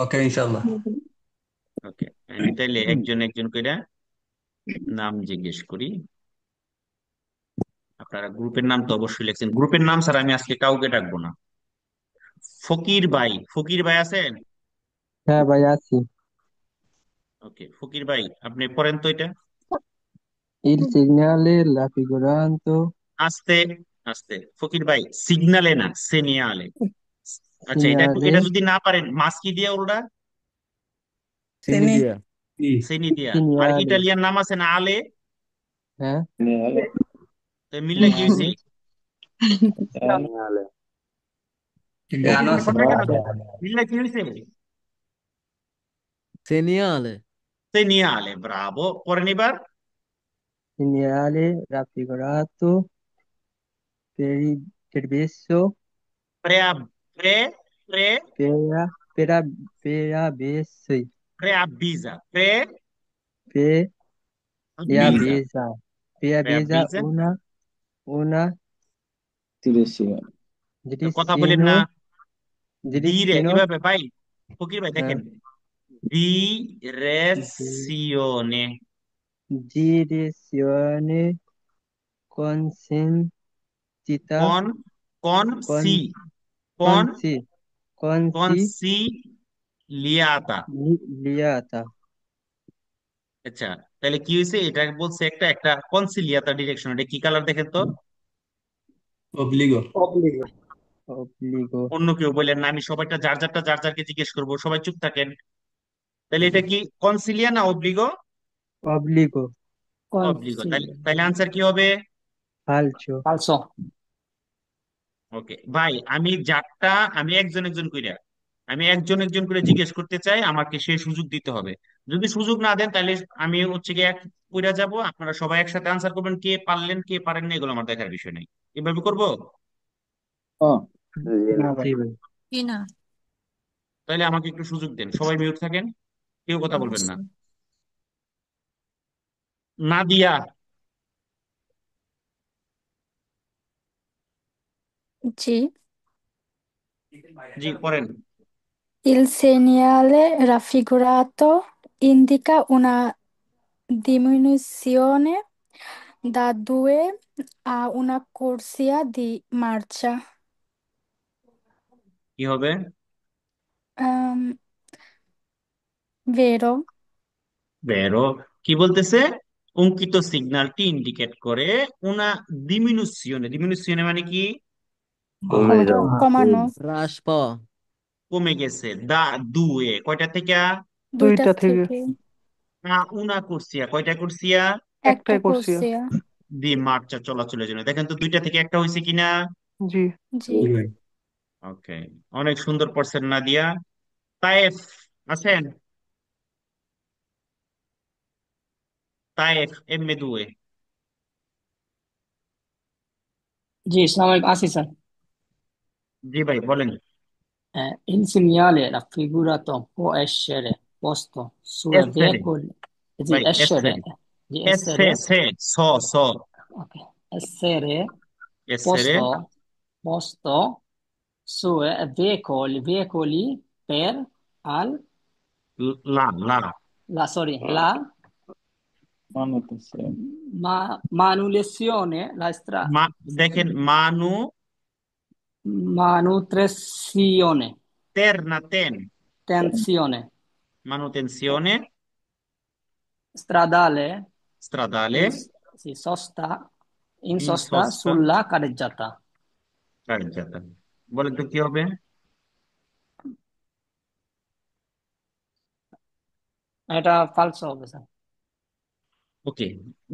ওকে ইনশাআল্লাহ ওকে, আমি তাইলে একজন একজন করে নাম জিজ্ঞেস করি। আপনারা গ্রুপের নাম তো অবশ্যই লিখছেন, গ্রুপের নাম স্যার আমি আজকে কাউকে ডাকবো না। ফকির ভাই আছেন? হ্যাঁ ভাই আছি। ওকে, ফকির ভাই আপনি পড়েন তো এটা। Il segnale raffigurato আস্তে আস্তে ফকির ভাই, সিগনালে না সেনিয়ালে। আচ্ছা, segnale এটা যদি না পারেন মাস কি দিয়ে ওটা? চিনি দিয়া। সেনি দিয়া। আর segnale ইটালিয়ান নাম আছে না আলে, হ্যাঁ তো মিললে কি হয়েছে? সেনিয়ালে গান ফকির ভাই আছে কথা কেন দেন? মিললে কি হয়েছে? সেনিয়ালে। সেনিয়ালে, ব্রাভো। পরেন এবার। segnale raffigurato per il verso প্রে প্রে প্রে per avversi প্রে avvisa প্রে per avvisa প্রে avvisa avvisa। una তিরস্চির কথা বলেন না, ধীরে direzione এভাবে ভাই। ফকির ভাই হ্যাঁ দেখেন, direzione direzione consentita con con con si con consi consigliata। consigliata আচ্ছা, তাহলে কি হয়েছে? এটা বলছে একটা একটা কনসিলিয়াতা ডিরেকশন। এটা কি কালার দেখেন তো? অবলিগো obbligo অন্য কেউ বললেন না, আমি সবাইটা যার যারটা যার যারকে জিজ্ঞেস করবো, সবাই চুপ থাকেন। তাহলে এটা কি কনসিলিয়া না অব্লিগো? obbligo অব্লিগো। তাহলে তাহলে আনসার কি হবে? falso ফালসো ওকে ভাই, আমি যারটা আমি একজন একজন করে আমি একজন একজন করে জিজ্ঞেস করতে চাই, আমাকে সেই সুযোগ দিতে হবে। যদি সুযোগ না দেন তাহলে আমি হচ্ছে গিয়ে এক কইরা যাব, আপনারা সবাই একসাথে আনসার করবেন, কে পারলেন কে পারেন না এগুলো আমার দেখার বিষয় নেই। এভাবে করবো? জি না না। ভাই sì ভাই কি না তাহলে আমাকে একটু সুযোগ দেন, সবাই মিউট থাকেন, কেউ কথা বলবেন না। অবশ্যই নাদিয়া। জি জি পড়েন। Il segnale raffigurato indica una diminuzione da 2 a una corsia di marcia. কি হবে? Ehm, vero? বেরো। কি বলতেছে? অঙ্কিত সিগন্যালটি ইন্ডিকেট করে উনা ডিমিনুশিওনে। ডিমিনুশিওনে মানে কি? কমে যাও। কমানো হ্রাস পাওয়া। কমে গেছে। দা দুয়ে কয়টা থেকে? দুইটা থেকে না উনা কুরসিয়া কয়টা কুরসিয়া? একটা কোর্সিয়া দি মার্চা চলাচলের জন্য। দেখেন তো দুইটা থেকে একটা হয়েছে কিনা? জি ওকে, অনেক সুন্দর পড়ছেন নাদিয়া। তায়েফ আছেন? তায়েফ এমএ দুয়ে। জি আসসালামু আলাইকুম আসি স্যার জি ভাই বলেন। il segnale raffigurato può essere posto su এসেরে veicoli ভাই, di essere এসেরে di এসে essere সে স স ok, essere এসেরে posto su veicoli per al লা লা la sorry la manutenzione, manutenzione, মা দেখেন মানু manutenzione, তের না তেন tensione, manutenzione stradale, stradale in, sì, sosta, in in sosta sosta sulla carreggiata. carreggiata বলেন তো কি হবে এটা falso হবে স্যার। ওকে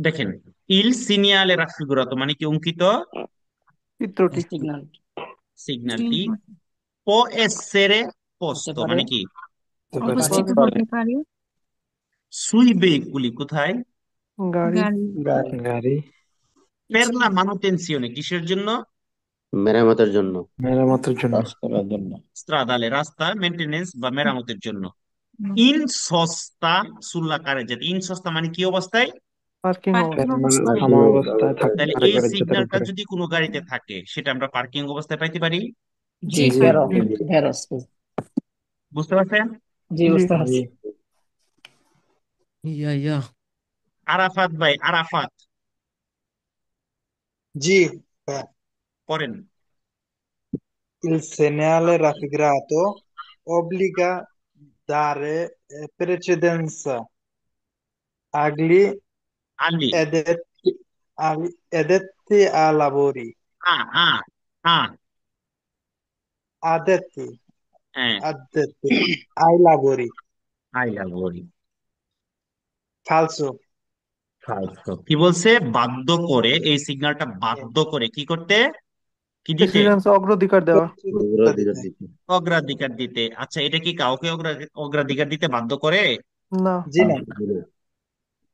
দেখেন il segnale raffigurato মানে কি অঙ্কিত চিত্রটি সিগন্যাল সিগন্যালটি può essere হতে posto পারে, মানে কি হতে হতে পারে, অবস্থিত হতে পারে sui veicoli কোথায় গাড়ি গাড়ি গাড়ি per la manutenzione কিসের জন্য মেরামতের জন্য মেরামতের জন্য কাজ করার জন্য stradale রাস্তা মেইনটেনেন্স বা মেরামতের জন্য in sosta sulla carreggiata in sosta মানে কি অবস্থায় পার্কিং পার্কিং অবস্থায় অবস্থায় থামা অবস্থায় তাহলে থাকতে এই পারে সিগন্যালটা যদি কোনো গাড়িতে থাকে সেটা আমরা পার্কিং অবস্থায় পাইতে পারি জি জি জি স্যার ভেরো জি ভেরো বুঝতে পারছেন জি জি বুঝতে জি পারছি। ইয়া ইয়া আরাফাত ভাই আরাফাত G. eh, পড়েন Il segnale raffigurato obbliga dare precedenza agli আলি addetti ai lavori. আ আ আ Addetti, হ্যাঁ addetti ai lavori. I love বলি Falso. কি বলছে বাধ্য করে এই সিগন্যালটা বাধ্য করে কি করতে কি দিতে প্রেসিডেন্স অগ্রাধিকার দেওয়া Precedenza অগ্রাধিকার dite. দিতে অগ্রাধিকার দিতে আচ্ছা এটা কি কাউকে অগ্রাধিকার দিতে বাধ্য করে না G না।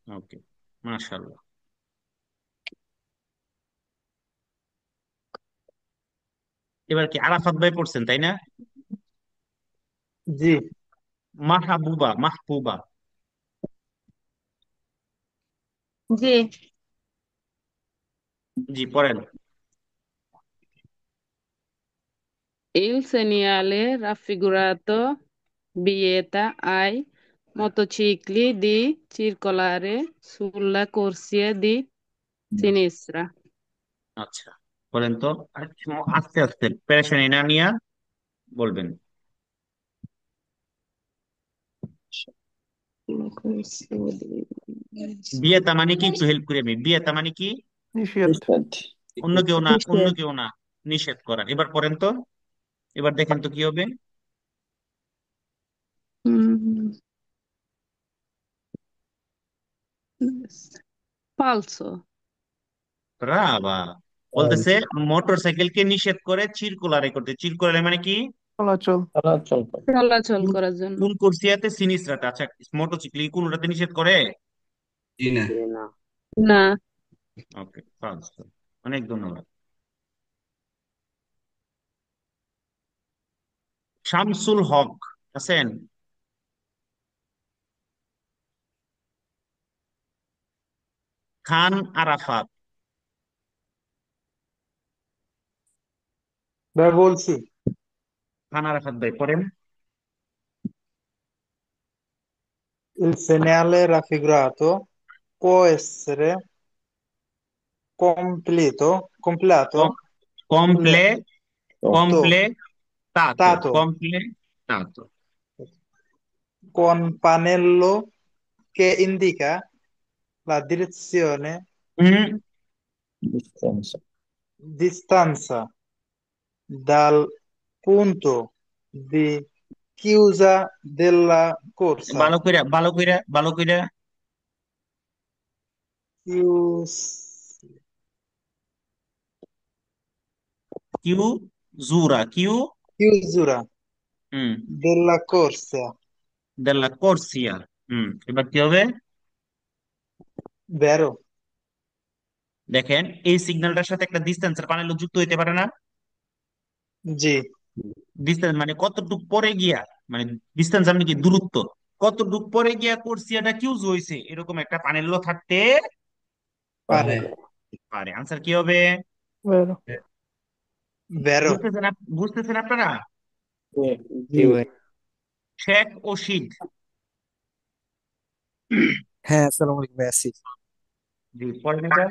ওকে মাশাআল্লাহ এবার কি আরাফাত ভাই পড়ছেন তাই না G. মাহবুবা মাহবুবা জি জি পড়েন il segnale raffigurato vieta ai motocicli di circolare sulla corsia di sinistra. আচ্ছা বলেন তো আস্তে আস্তে পেরেশানি না নিয়া বলবেন La corsia di... বিয়েতা মানে কি একটু হেল্প করি আমি বিয়েতা মানে কি নিষেধ অন্য কেউ না অন্য Nišet. কেউ না নিষেধ করা এবার পড়েন তো এবার দেখেন তো কি হবে Mm, falso. ব্রাভা বলতেছে মোটর সাইকেলকে নিষেধ করে চিরকুলারে করতে চিরকুলারে মানে কি চলাচল চলাচল করে চলাচল কোন করার জন্য। কোন কোর্সিয়াতে সিনিসরাতে আচ্ছা মোটরসাইকেল কোনটাতে নিষেধ করে জি না না না ওকে অনেক ধন্যবাদ শামসুল হক আছেন খান আরাফাত ভাই বলছি খান আরাফাত ভাই পড়েন il segnale raffigurato può essere completo, কমপ্লে to, কমপ্লেটাতো tato কমপ্লেটাতো con pannello che indica la direzione, hmm distanza distanza dal punto di chiusa della corsa. ভালো কইরা Chius- কিউ জুরা কিউ chiusura হুম della corsa. দেলা কোর্সিয়া এবার কি হবে Vero? দেখেন এই সিগন্যালটার সাথে একটা ডিস্টেন্সের প্যানেল যুক্ত হইতে পারে না G. ডিস্টেন্স মানে কতটুক পরে গিয়া মানে ডিস্টেন্স মানে কি দূরত্ব কতটুক পরে গিয়া কোর্সিয়াটা কিউজ হয়েছে এরকম একটা প্যানেলও থাকতে Pare. পারে পারে আনসার কি হবে বেরো Vero? বুঝতেছেন আপনারা জি শেখ ও শীত হ্যাঁ, আসসালামু আলাইকুম ভাই, আছি। জি, পড়েন এটা।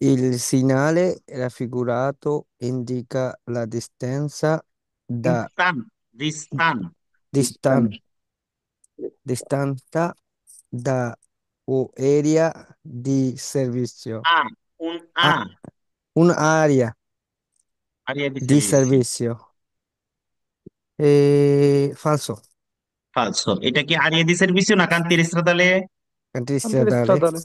Il segnale raffigurato indica la distanza da দিস্তান, দিস্তান। distan- distanza da un'area di servizio. আ, un আ, Ah, un'area আরিয়া দি di সার্ভিসিও। servizio. Falso. ফালসো। এটা কি আরিয়া দি সার্ভিসিও না কান্তির ইসরাদালে? Antistradale. Antistradale.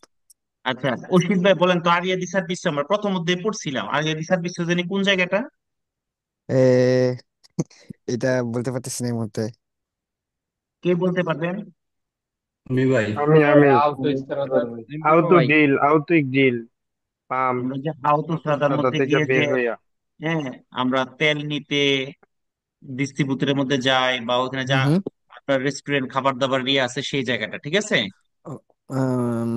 আচ্ছা, অসিত ভাই বলেন তো, আরিয়া দি সার্ভিসিও আমরা প্রথম অধ্যায়ে পড়ছিলাম, আরিয়া দি সার্ভিসিও জানি কোন জায়গাটা? Eh, এটা বলতে পারতেছি না এই মুহূর্তে। কে বলতে পারবেন? আমি ভাই। আমি ভাই আউতোইক ডিল পাম্প আমরা যে আওতোস্ত্রাদার অটোস্ট্রাদা মধ্যে থেকে গিয়ে যে, বের হইয়া হ্যাঁ, আমরা তেল নিতে ডিস্ট্রিবিউটরের মধ্যে যাই, বা ওখানে যা হুম। আপনার রেস্টুরেন্ট খাবার দাবার ইয়ে আছে সেই জায়গাটা, ঠিক আছে?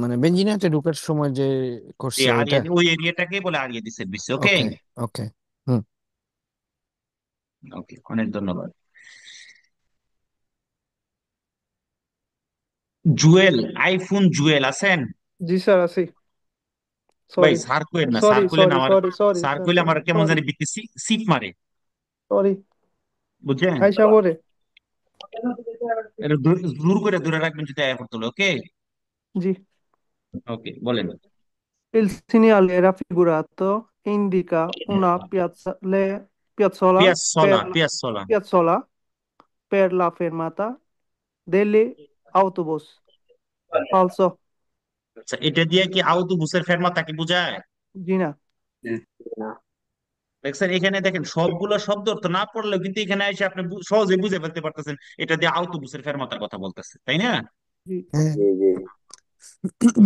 মানে বেঞ্জিনাতে ঢোকার সময় যে যে করছে ওইটা। আরিয়া ওই এরিয়াটাকে বলে আরিয়া দি সার্ভিস। ওকে, ওকে, ওকে। হুম। ওকে, অনেক ধন্যবাদ। জুয়েল, আইফোন জুয়েল আছেন? জি স্যার আছি। ভাই সরি স্যার কইেন না, স্যার সরি কইলেন সরি আমার, সরি সরি স্যার স্যার কইলে সরি আমার কেমন সরি জানি বিত্তি সিট মারে, সরি বুঝছেন? আইসা পরে। এটা দূর করে দূরে রাখবেন যদি আয়া পড়তো। ওকে, জি। ওকে, বলেন। Il segnale raffigurato indica una piazzola পিয়াসলা, পিয়াসলা। per la fermata degli autobus. Falso. আচ্ছা, এটা দিয়ে কি আউটোবুসের ফেরমাতা কি বোঝায়? জি না। দেখছেন, এখানে দেখেন সবগুলো শব্দ অর্থ না পড়লেও কিন্তু এখানে এসে আপনি সহজে বুঝে ফেলতে পারতেছেন এটা দিয়ে আউটোবুসের ফেরমাতার কথা বলতেছে, তাই না? জি। হ্যাঁ।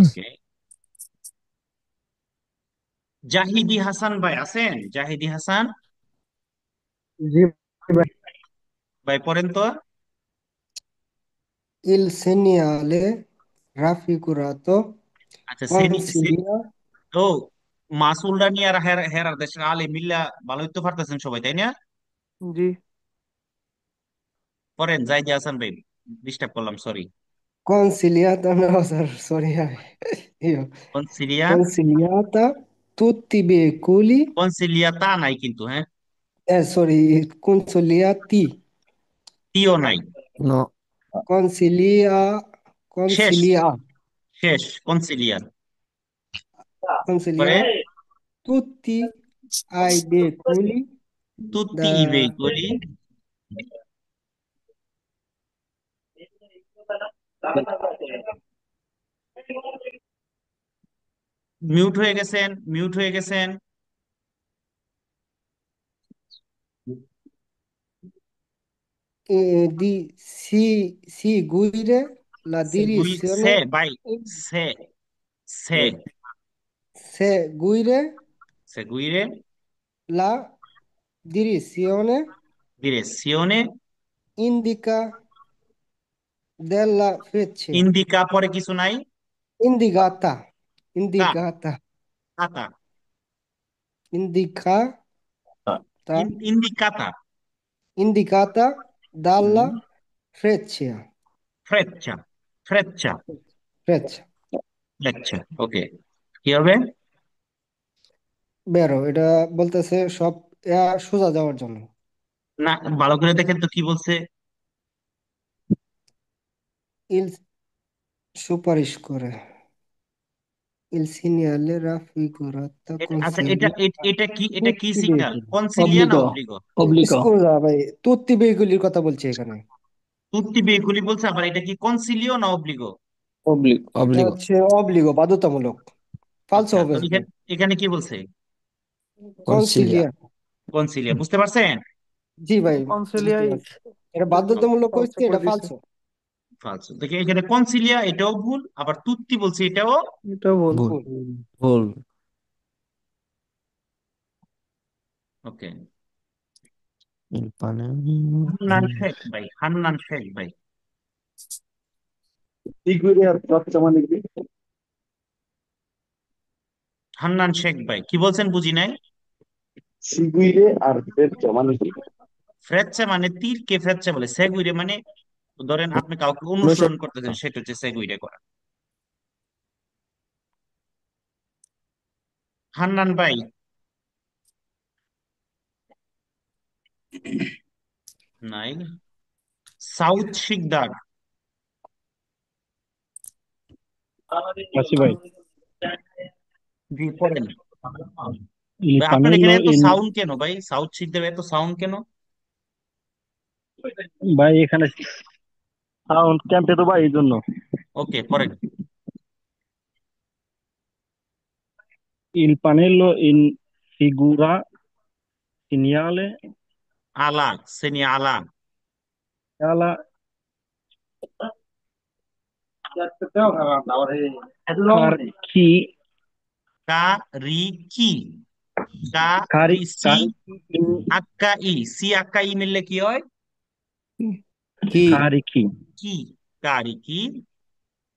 ওকে। জাহিদি হাসান ভাই আছেন? জাহিদি হাসান জি ভাই। ভাই, পড়েন তো। Il segnale raffigurato আচ্ছা, consiglia ও মাসুল রানী আর হেরার দেশের আলে মিল্লা ভালোই তো পারতেছেন সবাই, তাই না? জি। পড়েন জাহিদি হাসান ভাই, ডিস্টার্ব করলাম, sorry. consigliata, no, sorry, io, কনসিলিয়া, consigliata tutti i veicoli, কনসিলিয়াতা নাই কিন্তু, হ্যাঁ, sorry, consigliati, তিও নাই। No. consiglia, শেষ, consiglia, শেষ, কনসিলিয়ার। পরে consiglia tutti ai veicoli তুত্তি da ই veicoli, মিউট হয়ে গেছেন, মিউট হয়ে গেছেন। di seguire la সে direzione, ভাই, সে, সে, seguire seguire la direzione direzione indica della freccia, indica, পরে কিছু নাই, indicata, কা, indicata, কাতা, indicata, ইন্ডিকাতা, indicata dalla freccia, ফ্রেচ্চা, ফ্রেচ্চা, freccia, ফ্রেচ্চা। ওকে, কি হবে? বেরো এটা বলতেছে সব সোজা যাওয়ার জন্য। না, ভালো করে দেখেন তো কি বলছে। ইল সুপারিশ করে il segnale raffigurata আচ্ছা, এটা consiglia এটা কি, এটা কি tutti i সিগন্যাল, veicoli. কনসিলিয়া না অব্লিগো, অব্লিগো? অব্লিগো। Scusa ভাই, tutti i veicoli কথা বলছি এখানে। তুত্তি বেগুলি বলছে, আবার এটা কি কনসিলিও না অব্লিগো? অব্লিগো। এটা Obbligo. হচ্ছে অব্লিগো, বাধ্যতামূলক। ফালসো আচ্ছা, হবে তো ভাই। এখানে কি বলছে? Consiglia. কনসিলিয়া। কনসিলিয়া, বুঝতে পারছেন? জি ভাই, বুঝতে কনসিলিয়াই পারছি। এটা বাধ্যতামূলক ফালসো করেছে, করে এটা দিছে। ফালসো। ফালসো। দেখি এখানে কনসিলিয়া এটাও ভুল, আবার তুত্তি বলছে এটাও এটা ভুল। Bull. ভুল। Bull. ওকে। Il pane. হান্নান শেখ ভাই, হান্নান শেখ ভাই, হান্নান শেখ ভাই কি বলছেন বুঝি নাই। ফ্রেচ্চা মানে তীর কে ফ্রেচ্চা বলে, সেগুইরে মানে তো ধরেন আপনি কাউকে অনুসরণ অনুসরণ করতেছেন, সেটা হচ্ছে সেগুইরে করা। হান্নান ভাই, নাই। সাউথ শিকদার। আছি ভাই। জি, পড়েন। Il ভাই আপনার pannello এখানে এত in সাউন্ড কেন ভাই? সাউথ শিকদার এত সাউন্ড কেন? ভাই এখানে সাউন্ড ক্যাম্পে তো ভাই এই জন্য। ওকে, পড়েন। Il pannello in figura segnala আলা, সেনি আলা। la chi কা রি কি, কা রি সি carichi in আক্কা ই, সি আক্কা ই মিললে কি হয়? কি carichi কি, কারি কি,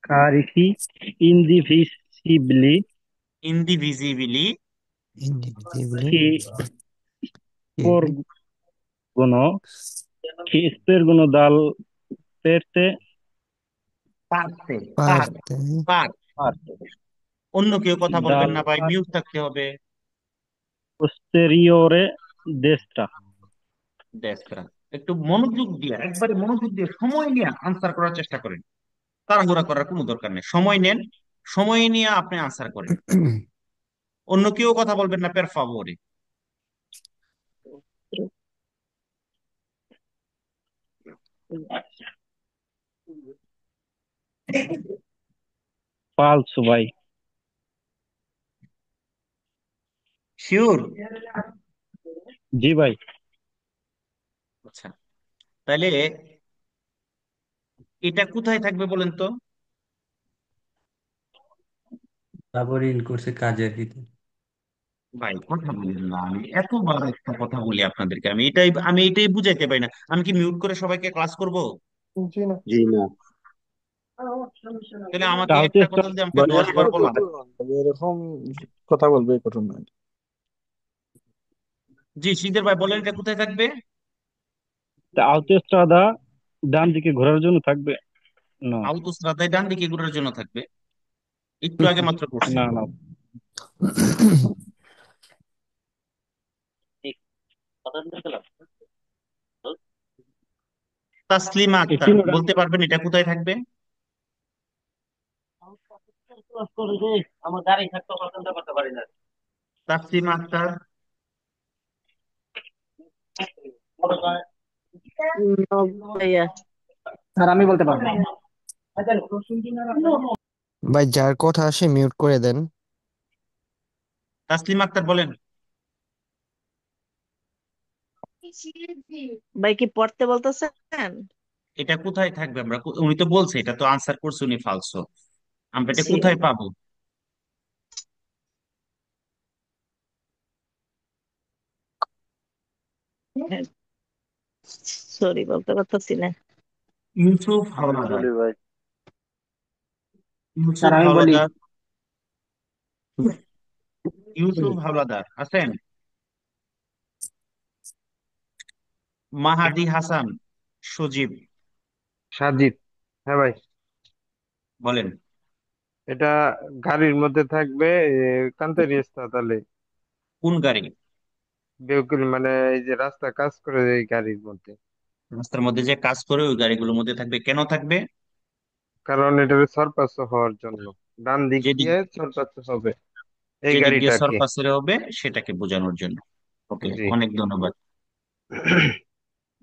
carichi indivisibili ইনডিভিজিবলি ইনডিভিজিবলি che porgono che espergono dal perte পারতে, পার, পারতে পার। অন্য কেউ কথা বলবেন dal না ভাই, মিউট থাকতে হবে। posteriore destra দেশরা, একটু মনোযোগ দিয়ে, একবারে মনোযোগ দিয়ে সময় নিয়ে আনসার করার চেষ্টা করেন। তাড়াহুড়া করার কোনো দরকার নেই, সময় নেন, সময় নিয়ে আপনি আনসার করেন। অন্য কেউ কথা বলবেন না, পের ফাভোরে। falso ভাই। শিওর? জি ভাই। আচ্ছা, তাহলে এটা কোথায় থাকবে বলেন তো? তারপরে ইন করছে কাজের ভিতর। ভাই কথা বলেন না, আমি এতবার একটা কথা বলি আপনাদেরকে, আমি এটাই বুঝাইতে পারি না। আমি কি মিউট করে সবাইকে ক্লাস করব? জি না। জি না। তাহলে আমাকে তাহলে একটা কথা যদি আমাকে ভাই 10 বার বলা। এরকম কথা বলবে কঠিন নয়। জি, শ্রীধর ভাই বলেন, এটা কোথায় থাকবে? আউটোস্ট্রাদা ডান দিকে ঘোরার জন্য থাকবে না। আউতোস্ত্রাদায় ডান দিকে ঘোরার জন্য থাকবে, একটু আগে মাত্র করছি। না না তাসলিমা আক্তার, এখানে বলতে পারবেন এটা কোথায় থাকবে? তাসলিমা আক্তার। ভাইয়া স্যার আমি বলতে পারবো। ভাই যার কথা আসে মিউট করে দেন। তাসলিমা আক্তার বলেন। ভাই কি পড়তে বলতেছেন? এটা কোথায় থাকবে? উনি তো বলছে, এটা তো আনসার করছে উনি, ফালসো। আমরা এটা জি কোথায় পাবো? সরি বলতে পারতেছি না। ইউসুফ হাওলাদার। বলি ভাই। ইউসুফ স্যার আমি বলি, হাওলাদার। ইউসুফ হাওলাদার আছেন? মাহাদি হাসান, সজীব, সাজিদ। হ্যাঁ ভাই। বলেন। এটা গাড়ির মধ্যে থাকবে কান্তারি তাহলে কোন গাড়ি? ভেহিকল মানে এই যে রাস্তা কাজ করে এই গাড়ির মধ্যে। রাস্তার মধ্যে যে কাজ করে ওই গাড়িগুলোর মধ্যে থাকবে, কেন থাকবে? কারণ এটা সরপাচ্য হওয়ার জন্য ডান দিক যেদিক দিয়ে সরপাচ্য হবে এই যেদিক দিয়ে গাড়িটাকে। সরপাসের হবে সেটাকে বোঝানোর জন্য। ওকে, জি। অনেক ধন্যবাদ।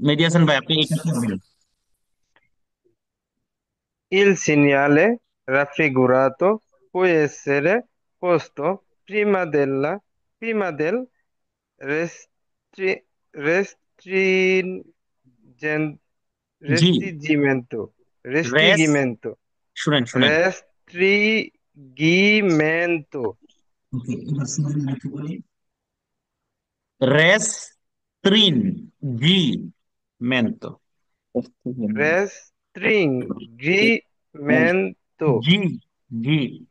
মেহেদী হাসান ভাই, আপনি এটা কি বলেন? Il segnale raffigurato può essere posto prima del restri- restringen- জি, restringimento. Race, Restringimento. শুনেন শুনেন। Restringimento. ওকে, এবার শুনেন আমি কি বলি। রেস ত্রিন জি মেন্তো। Restringimento. জি, জি,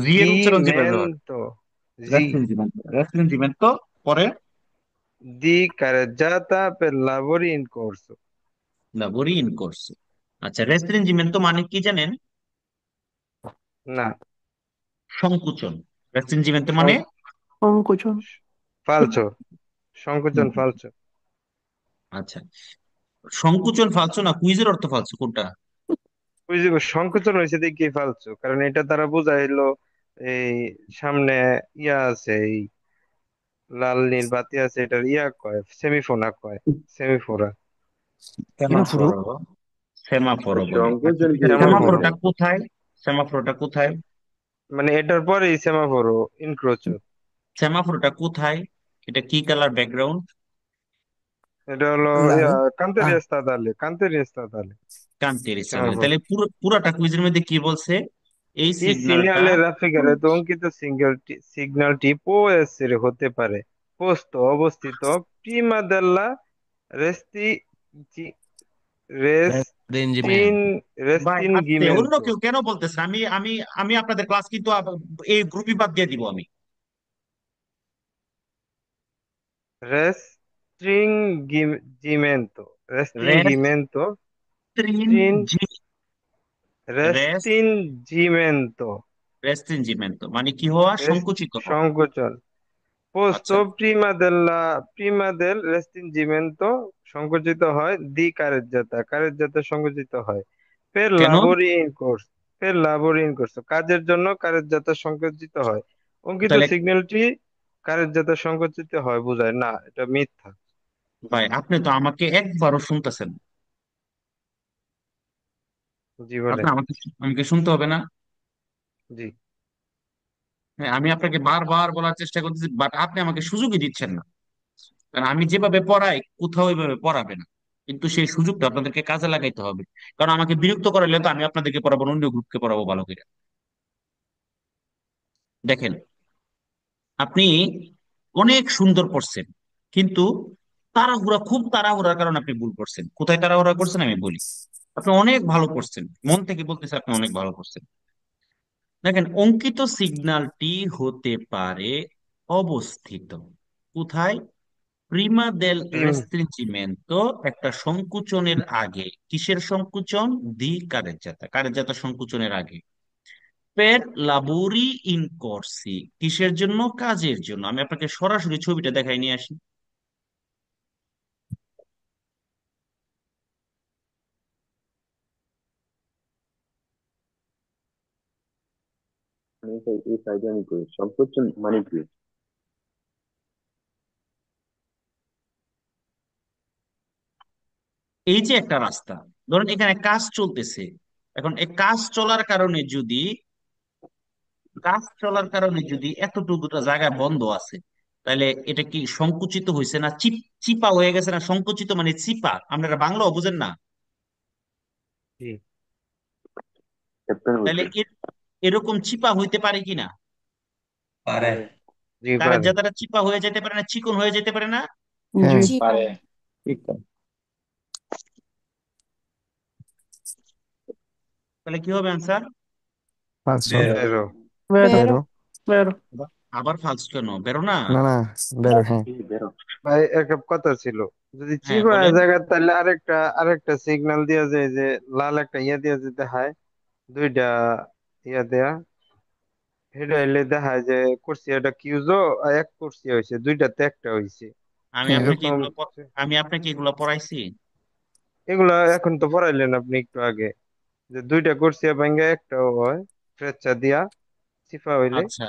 জি এর উচ্চারণ যেভাবে হয়। Gimento. G. রেস্ট্রিনজিমেন্টো, রেস্ট্রিনজিমেন্টো। পরে Di carreggiata per lavori in corso. লাবোরি ইন কোর্স। আচ্ছা, রেস্ট্রিনজিমেন্টো মানে কি জানেন? না। সংকুচন। রেস্ট্রিনজিমেন্টো মানে সং- সংকোচন। ফালসো, সংকোচন হুম, ফালসো। আচ্ছা, সংকুচন ফালসো না কুইজের অর্থ ফালসো কোনটা? ওই যে সংকোচন হয়েছে দেখি ফালসো, কারণ এটা দ্বারা বোঝাইলো এই সামনে ইয়া আছে, এই লাল নীল বাতি আছে, এটার ইয়া কয় সেমিফোনা কয়, সেমিফোরা। সেমাফোরো। সেমাফোরো। সেমাফোরো বলে। আচ্ছা, সংকোচন কি এটা সেমাফোরো, সেমাফোরোটা কোথায়? সেমাফোরোটা কোথায়? মানে এটার পরেই সেমাফোরো, ইনক্রোচো। সেমাফোরোটা কোথায়? এটা কি কালার ব্যাকগ্রাউন্ড? এটা হলো লাল। ইয়া কান্তেরি আহ এস্তাদালে, কান্তেরি এস্তাদালে কান্তের ইসলামে। সেমাফোরো। তাহলে পুরাটা কুইজের মধ্যে কি বলছে? এই ই সিগন্যালটা। সিরিয়ালে রাফিগারে অঙ্কিত সিগন্যালটি পোএস এর হতে পারে, পোস্ত অবস্থিত প্রিমা দেল্লা রেস্তি রেঞ্জমেন্ট। রেস্টিন ভাই আস্তে, অন্য রেস্টিনগিমেন্তো, কেউ কেন বলতেছে? আমি আমি আমি আপনাদের ক্লাস কিন্তু এই গ্রুপই বাদ দিয়ে দিব আমি। রেস্ট্রিংগিমেন্তো, রেস্টিনগিমেন্তো, স্ট্রিন রেস্ট রেস্টিনজিমেন্তো, রেস্ট্রিনজিমেন্ট মানে কি হওয়া? সংকুচিত হওয়া। সংকোচন। পোস্তো আচ্ছা, প্রিমা দেল রেস্টিনজিমেন্তো সংকুচিত হয়, দি কারেজ্জাতা, কারেজ্জাতা সংকুচিত হয়, ফের কেন? লাবোরি ইন কোর্স, ফের লাবোরি ইন কোর্স, কাজের জন্য কারেজ্জাতা সংকুচিত হয়। অঙ্কিত তাহলে সিগন্যালটি কারেজ্জাতা সংকুচিত হয় বোঝায় না, এটা মিথ্যা। ভাই আপনি তো আমাকে একবারও শুনতেছেন। জি বলে। আপনি আমাকে আমাকে শুনতে হবে না? জি। হ্যাঁ, আমি আপনাকে বারবার বলার চেষ্টা করতেছি, বাট আপনি আমাকে সুযোগই দিচ্ছেন না। কারণ আমি যেভাবে পড়াই কোথাও ওইভাবে পড়াবে না, কিন্তু সেই সুযোগটা আপনাদেরকে কাজে লাগাইতে হবে। কারণ আমাকে বিরক্ত করাইলে তো আমি আপনাদেরকে পড়াবো না, অন্য গ্রুপকে পড়াবো ভালো করে। দেখেন, আপনি অনেক সুন্দর পড়ছেন, কিন্তু খুব তাড়াহুড়ার কারণে আপনি ভুল করছেন। কোথায় তাড়াহুড়া করছেন আমি বলি। আপনি অনেক ভালো করছেন, মন থেকে বলতেছে আপনি অনেক ভালো করছেন। দেখেন, অঙ্কিত সিগন্যালটি হতে পারে অবস্থিত কোথায়? প্রিমা দেল প্রিম রেস্ট্রিঞ্চিমেন্তো, একটা সংকুচনের আগে। কিসের সংকুচন? দি কারেজ্জাতা, কারেজ্জাতা সংকুচনের আগে। পের লাবোরি ইন করসি, কিসের জন্য? কাজের জন্য। আমি আপনাকে সরাসরি ছবিটা দেখাই নিয়ে আসি। এই সাইডে আমি করি সংকোচন মানে কি? এই যে একটা রাস্তা, ধরুন এখানে কাজ চলতেছে। এখন এই কাজ চলার কারণে যদি এতটুকুটা জায়গা বন্ধ আছে, তাহলে এটা কি সংকুচিত হয়েছে না চিপা হয়ে গেছে না? সংকুচিত মানে চিপা, আপনারা বাংলাও বুঝেন না। জি। ক্যাপ্টেন তাহলে বলছে এরকম চিপা হইতে পারে কিনা? পারে। জি কারের পারে। জাতাটা চিপা হয়ে যেতে পারে না? চিকন হয়ে যেতে পারে না? জি। হ্যাঁ। জি পারে। ঠিক তো। তাহলে কি হবে অ্যান্সার? পাঁচশো। বেরো। বেরো। বেরো। বেরো। বেরো। বেরো। আবার ফালস কেন? বেরো না? না না, বেরো। হ্যাঁ। বেরো। ভাই একটা কথা ছিল, যদি হ্যাঁ, চিপা বলেন। জায়গা তাহলে আরেকটা সিগন্যাল দিয়া যায়, যে লাল একটা ইয়া দিয়া যেতে হয়, দুইটা ইয়া দেয়া, হেডা হইলে দেখায় যে কুরসিয়াটা কিউজো, আর এক কুরসি হয়েছে, দুইটাতে একটা হয়েছে, আমি হ্যাঁ। আপনাকে এরকম। এগুলো পড়াইছি। এগুলা এখন তো পড়াইলেন আপনি একটু আগে, যে দুইটা কুরসিয়া ভাঙ্গা একটা হয় ফ্রেচ্চা দিয়া, চিপা হইলে। আচ্ছা,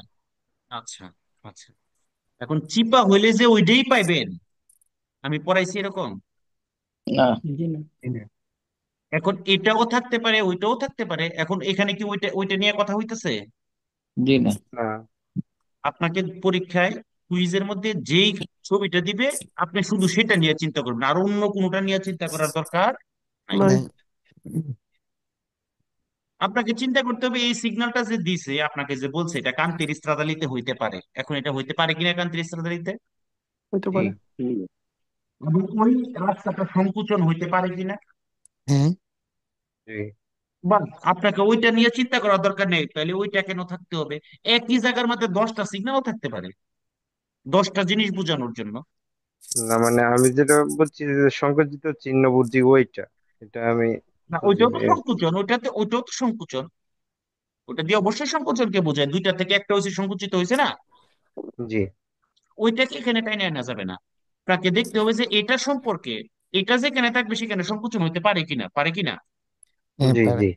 আচ্ছা, আচ্ছা। এখন চিপা হইলে যে ওইটাই পাইবেন, আমি পড়াইছি এরকম? না। জি না। এখন এটাও থাকতে পারে, ওইটাও থাকতে পারে। এখন এখানে কি ওইটা ওইটা নিয়ে কথা হইতেছে? জি না। না। আপনাকে পরীক্ষায় কুইজের মধ্যে যেই ছবিটা দিবে, আপনি শুধু সেটা নিয়ে চিন্তা করবেন, আর অন্য কোনোটা নিয়ে চিন্তা করার দরকার নাই। নাই। নাই। আপনাকে চিন্তা করতে হবে এই সিগন্যালটা যে দিছে, আপনাকে যে বলছে এটা কান্তির স্ত্রাদালিতে হইতে পারে, এখন এটা হইতে পারে কিনা কান্তির স্ত্রাদালিতে? হইতে জি। পারে। হুম। এবং ওই রাস্তাটা সংকুচন হইতে পারে কিনা? হ্যাঁ। জি। বা আপনাকে ওইটা নিয়ে চিন্তা করার দরকার নেই, তাহলে ওইটা কেন থাকতে হবে? একই জায়গার মধ্যে 10টা সিগন্যালও থাকতে পারে, 10টা জিনিস বোঝানোর জন্য। না, মানে আমি যেটা বলছি যে সংকুচিত চিহ্ন বুদ্ধি ওইটা, এটা আমি না, ওইটাও তো সংকুচন, ওইটাও তো সংকুচন। ওটা দিয়ে অবশ্যই সংকোচনকে বোঝায়, দুইটা থেকে একটা হয়েছে সংকুচিত হয়েছে না, জি ওইটাকে এখানে টাইনে আনা যাবে না। তাকে দেখতে হবে যে এটা সম্পর্কে, এটা যেখানে থাকবে সেখানে সংকোচন হতে পারে কিনা, পারে কিনা। হ্যাঁ জি পারে। জি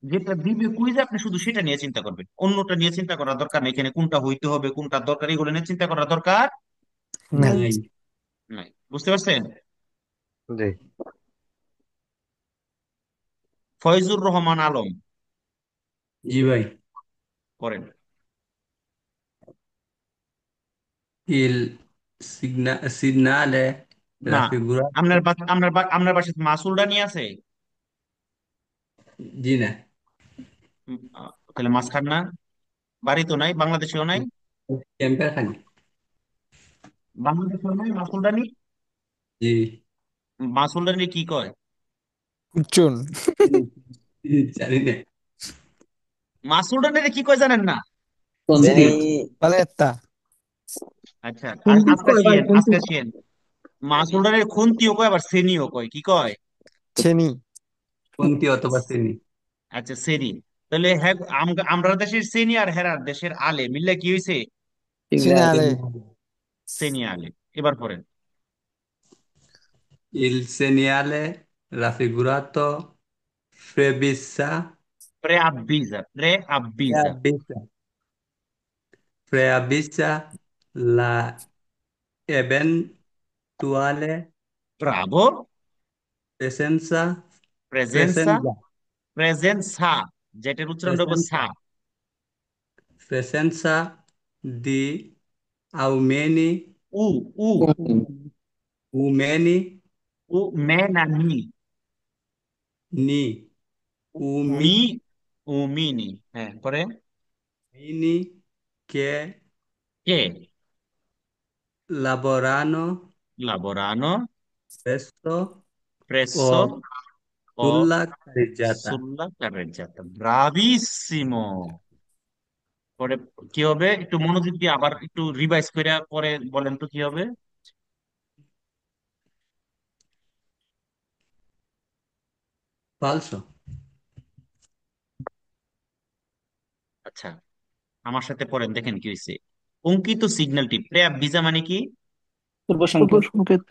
যেটা দিবে কুইজে আপনি শুধু সেটা নিয়ে চিন্তা করবেন, অন্যটা নিয়ে চিন্তা করার দরকার নেই, এখানে কোনটা হইতে হবে কোনটা দরকার এগুলো নিয়ে চিন্তা করার দরকার নাই। নাই। নাই। বুঝতে পারছেন? জি ফয়জুর রহমান আলম, জি ভাই। করেন। Il segnale না, raffigurato আপনার বাসায় মাসুলটা নিয়ে আছে? জি না। তাহলে মাছ খান না, বাড়ি তো নাই, বাংলাদেশেও নাই। ক্যাম্পে থাকি। বাংলাদেশেও নাই মাসুলটা নি। জি মাসুলটা নিয়ে কি কয়? কুচন। জানি না। মাসুলটা নিয়ে কি কয় জানেন না? কোনটি? পালেত্তা। আচ্ছা, কোনটি আজকে কয় ভাই, শিয়েন, কোনটি? আজকে শিয়েন। মাসুলটা নিয়ে খুন্তিও কয় আবার সেনিও কয়, কি কয়? ছেনি। কোনটি অথবা শ্রেণী? আচ্ছা, সেনি। তাহলে হ্যাঁ, আমরা দেশের সেনি আর হেরার দেশের আলে মিললে কি হয়েছে? সিনালে। সেনি আলে। এবার পড়েন। Il segnale raffigurato previsa প্রে আব্বিজা preavvisa preavvisa la eventuale ব্রাভো। presenza প্রেজেন্সা, presenza প্রেজেন্সা, যেটার উচ্চারণ হবে সা। presenza presenza di aumeni উ, উ, umeni উ মে না নি, ni মি, umini মিনি। হ্যাঁ, পরে che কে lavorano লাবোরানো presso o প্রেসো ও sulla carreggiata. সুল্লা কারেজ্জাতা। ব্রাভিসিমো। পরে কি হবে একটু মনোযোগ দিয়ে আবার একটু রিভাইজ করে পরে বলেন তো কি হবে। Falso. আচ্ছা, আমার সাথে পড়েন, দেখেন কি হয়েছে। অঙ্কিত সিগন্যালটি প্রেয়াভিজা মানে কি? পূর্ব পূর্ব সংকেত। সংকেত।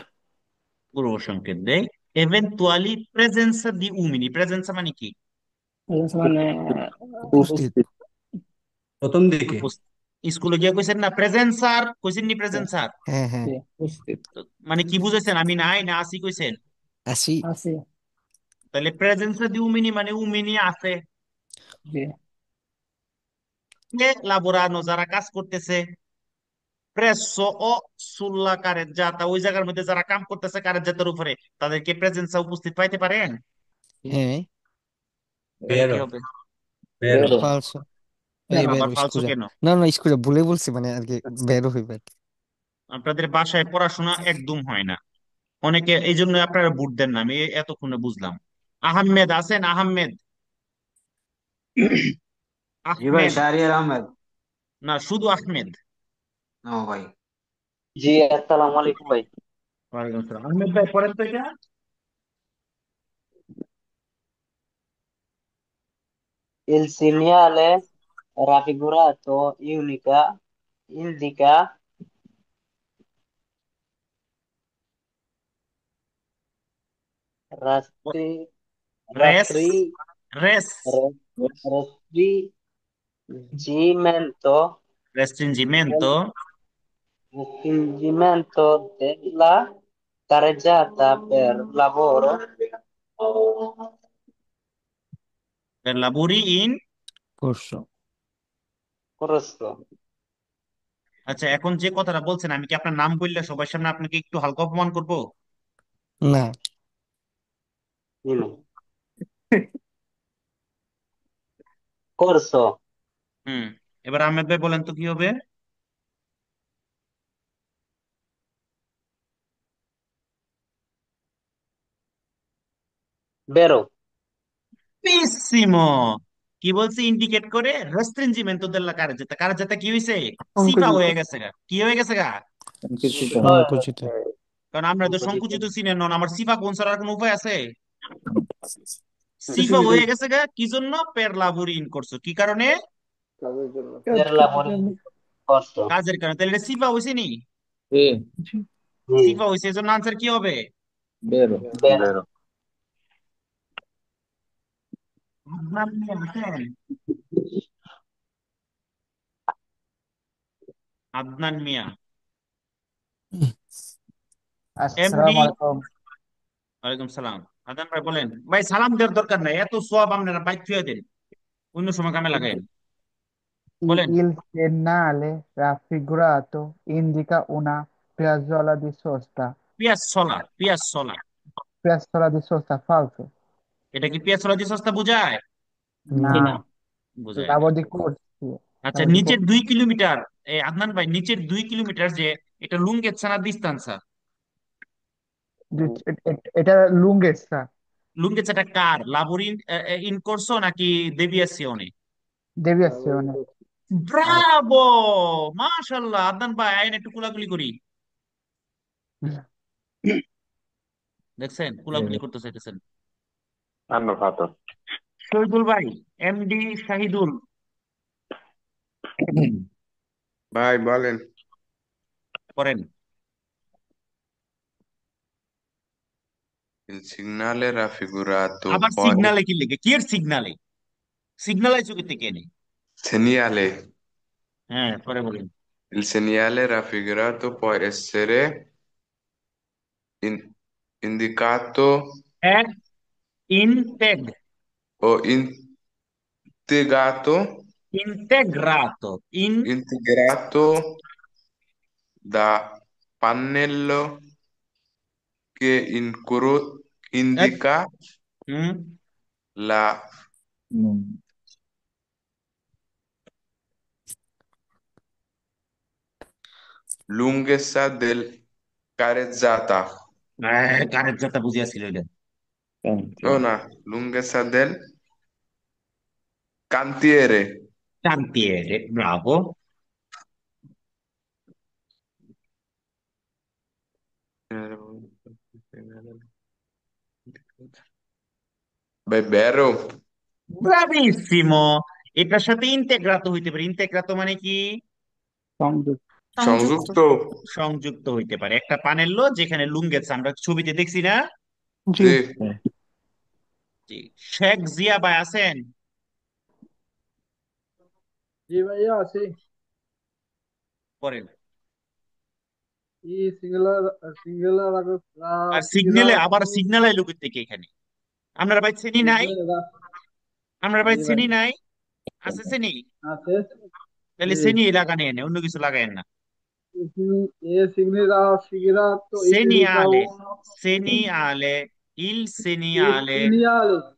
পূর্ব সংকেত দেয়। এভেন্তুয়ালি প্রেজেন্সা দি উমিনি, প্রেজেন্সা মানে কি? মানে উপস্থিত। প্রথম দিকে উপস্থিত। স্কুলে গিয়ে কইছেন না প্রেজেন্সার, কইছেন নি প্রেজেন্সার? হ্যাঁ হ্যাঁ। উপস্থিত মানে কি বুঝাইছেন, আমি নাই না আসি কইছেন? আসি। আছে। তাহলে প্রেজেন্সা দি উমিনি মানে উমিনি আছে। জি কে লাবোরানো, যারা কাজ করতেছে। প্রেসো ও সুল্লা কারেজ্জাতা, ওই জায়গার মধ্যে যারা কাম করতেছে কারেজ্জাতার উপরে, তাদেরকে প্রেজেন্সা উপস্থিত পাইতে পারেন? হ্যাঁ। তাহলে কি vero হবে? vero ফালসো। এই আবার বেরো ফালসো স্কুলে। কেন? না না স্কুলে ভুলে বলছি মানে আর কি, বেরো হইবে আর কি। আপনাদের বাসায় পড়াশোনা একদম হয় না, অনেকে এই জন্য আপনারা বুট দেন না, আমি এতক্ষণে বুঝলাম। আহমেদ আছেন? আহমেদ, জি ভাই, আহমেদ, শাহরিয়ার আহমেদ। না শুধু আহমেদ। ও ভাই। জি, আসসালামু আলাইকুম ভাই। ওয়ালাইকুম আসসালাম। আহমেদ ভাই পড়েন তো এটা। Il segnale raffigurato indica rastri, রেস, raffri, রেস, restringimento, রেস্ট্রিঞ্জিমেন্তো del- restringimento della carreggiata per lavoro লাবুরি ইন। করছো। corso. আচ্ছা, এখন যে কথাটা বলছেন, আমি কি আপনার নাম বললে সবার সামনে আপনাকে একটু হালকা অপমান করব? না। Dime. Corso, হুম, এবার আহমেদ ভাই বলেন তো কি হবে। vero, পিসিমো। কি বলছে ইন্ডিকেট করে? রেস্ট্রিঞ্জিমেন্তো দেল্লা কারেজ্জাতা, কারেজ্জাতা কি হইছে? সিফা সংকুচিত। হয়ে গেছে গা, কি হয়ে গেছে গা? সংকুচিত। সংকুচিত। কারণ আমরা তো সংকুচিত। সংকুচিত চিনেন নন, আমার সিফা কোন ছাড়ার কোনো উপায় আছে? সিফা হয়ে গেছে গা কি জন্য? পের লাভরি ইন করছো কি কারণে? কাজের জন্য। কাজ Per করার lavori জন্য। corso. কাজের কারণে। তাহলে এটা সিফা হয়েছে নি? Sì, জি। সিফা হয়েছে, এর জন্য আনসার কি হবে? vero. Bene. বেরো। আদনান মিয়া আছেন? আদনান মিয়া এমডি। আসসালামু আলাইকুম। ওয়ালাইকুম সালাম। আদনান ভাই বলেন। ভাই সালাম দেওয়ার দরকার নাই, এত সব আপনারা বাইক থুয়ে দেন, অন্য সময় কামে লাগাইন। বলেন। Il sennale raffigurato indica una piazzola di sosta. পিয়াজ ছলা, পিয়াজ ছলা। Piazzola di sosta, falso. এটা কি পিয়াজ ছলা দিয়ে সস্তা বোঝায়? না, Sì, no. বোঝায় না। Lavo di corsi. আচ্ছা, Lavo di নিচের corsi. 2 কিলোমিটার, এই আদনান ভাই নিচের 2 কিলোমিটার যে, এটা লুঙ্গেচ্ছা না দিস্তানসা? এটা lunghezza, লুঙ্গেচ্ছাটা কার? লাবোরিন ইন করছো নাকি দেবিয়াসিওনে? deviazione. ব্রাভো, মাশাআল্লাহ। আদনান ভাই আইন একটু কুলাকুলি করি। দেখছেন কুলাকুলি করতে চাইতেছেন। আন্না ফাতো। শহীদুল ভাই, এমডি শাহিদুল ভাই বলেন। করেন। Il segnale raffigurato আবার poi সিগনালে কি লিখে? কি এর সিগনালে? সিগনাল আইছো কি থেকে নে? segnale. হ্যাঁ, পরে বলেন। Il segnale raffigurato può essere indicato এক, ইনটেগ, o integrato, ইন্টেগ্রাতো, integrato da pannello che এক, indica হুম, la lunghezza del carezzata. কারের যাতা বুঝিয়াছিল এটা। Una lunghezza del cantiere. কান্তিয়ে, ব্রাভো। Beh, vero. ব্রাভিসিমো। এটার সাথে ইন্টেগ্রাতো হইতে পারে। ইন্টেগ্রাতো মানে কি? সংযুক্ত। সংযুক্ত। সংযুক্ত। সংযুক্ত হইতে পারে। একটা পানেল্লো যেখানে লুঙ্গেছে, আমরা ছবিতে দেখছি না? জি। জি। জি। শেখ জিয়া ভাই আছেন? জি ভাইয়া আছি। করেন। ই সিঙ্গুলার সিঙ্গুলার আর সিগন্যালে আবার সিগন্যাল আইলো কই থেকে এখানে? আপনার ভাই চিনি নাই? আপনার ভাই জি ভাই চিনি নাই? আছে চিনি? আছে। তাহলে জি চিনি লাগানি এনে, অন্য কিছু লাগায়েন না। e significato সেনিয়ালে, uno সেনিয়ালে, ইল il সেনিয়ালে।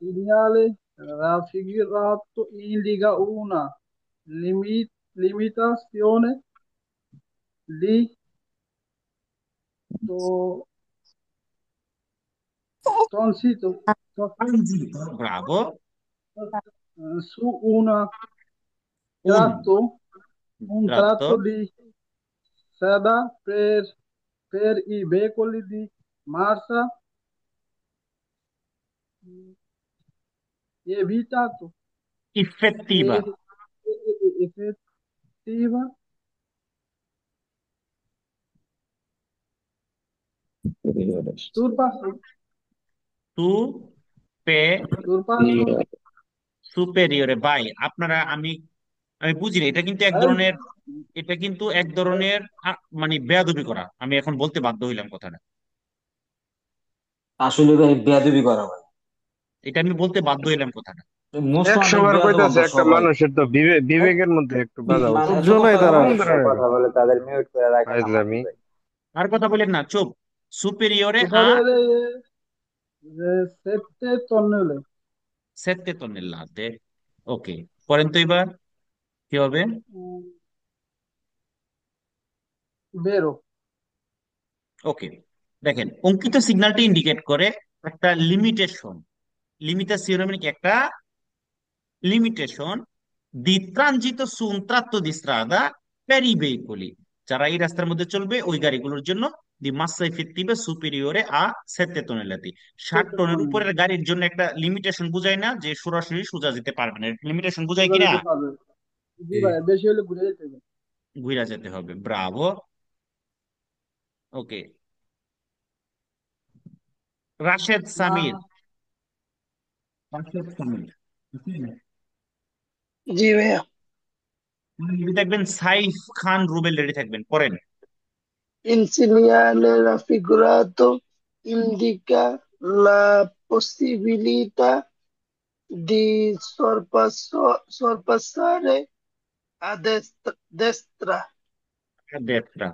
segnale raffigurato indica una limitazione di to- transito ব্রাভো। su una উন tratto un রাত, tratto di strada per i veicoli di marcia evitato ইফেক্টিভা, effettiva turbasso to pay turbasso সুপেরিয়রে। ভাই আপনারা, আমি আমি বুঝি না, এটা কিন্তু এক ধরনের, এটা কিন্তু এক ধরনের মানে বেয়াদবি করা। আমি এখন বলতে বাধ্য হইলাম কথাটা। আসলে ভাই বেয়াদবি করা ভাই। এটা আমি বলতে বাধ্য হইলাম কথাটা। একশো মুসলমানের বার বেয়াদব কইতাছে, আমরা একটা সবাই। মানুষের তো বিবেকের মধ্যে একটু বাধা মানে উচিত। এত জোনাই কথা তারা। বলে। কোন কথা বলে তাদের মিউট করে রাখা ফাইজলামি। নামাজি ভাই। আর কথা বলেন না, চুপ। সুপেরিয়রে আ superare sette tonnelle সেতে তন্নেল্লাতে। ওকে, করেন তো এবার কি হবে? Mm, vero ওকে, দেখেন অঙ্কিত সিগন্যালটি ইন্ডিকেট করে একটা লিমিটেশন। লিমিটাসিওন মানে কি? একটা limitation the ট্রানজিটো su un tratto di strada per i veicoli, যারা এই রাস্তার মধ্যে চলবে ওই গাড়িগুলোর জন্য di massa effettiva superiore a 7 tonnellati। 60 7 টনের টন উপরের গাড়ির জন্য একটা লিমিটেশন বুঝায় না যে সরাসরি সোজা যেতে পারবে না, লিমিটেশন বুঝায় সোজা কিনা? যেতে পারবে। জি জি ভাই, বেশি হলে ঘুরে যেতে হবে। ঘুরা যেতে হবে, ব্রাভো। ওকে, রাশেদ না। সামির। রাশেদ সামির, জি ভাইয়া। রেডি থাকবেন, সাইফ খান রুবেল রেডি থাকবেন, পড়েন। Insegnare raffigurato indica la possibilità di sorpassare a destra. দেড়টা।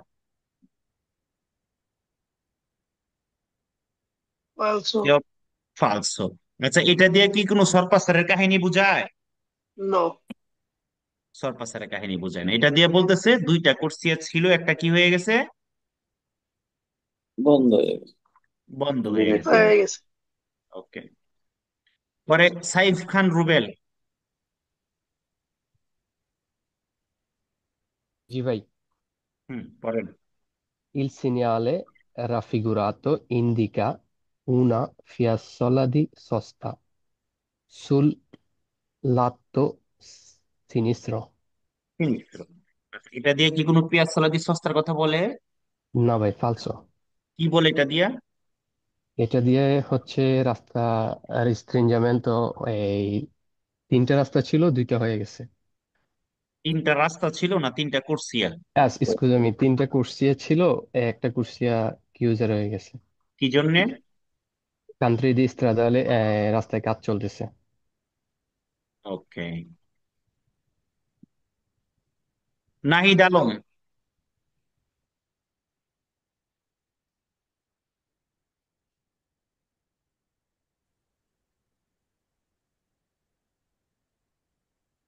Falso. ফালসো। আচ্ছা, এটা দিয়ে কি কোনো সর্পাসারের কাহিনী বুঝায়? No. সর্পাসারের কাহিনী বুঝায় না। এটা দিয়ে বলতেছে দুইটা কোর্সিয়া ছিল, একটা কি হয়ে গেছে? বন্ধ হয়ে গেছে। বন্ধ হয়ে গেছে। Yes. ওকে, পরে সাইফ খান রুবেল। জি ভাই। পড়েন। Il segnale raffigurato indica una fiassola di sosta sul lato sinistro. সিনিস্ট্রো। আচ্ছা, এটা দিয়ে কি কোনো পেঁয়াজ সালাদি সস্তার কথা বলে? না ভাই, ফালসো। কি বলে এটা দিয়া? এটা দিয়ে হচ্ছে রাস্তা রিস্ট্রিঞ্জামেন্ট, এই তিনটা রাস্তা ছিল, দুইটা হয়ে গেছে। তিনটা রাস্তা ছিল না তিনটা কোর্সিয়া? এক্সকিউজ মি, তিনটা কুর্সিয়া ছিল, একটা কুর্সিয়া কিউজার হয়ে গেছে। কি জন্যে? কান্ট্রি দি স্ট্রাদালে রাস্তায় কাজ চলতেছে। ওকে, নাহিদ আলম।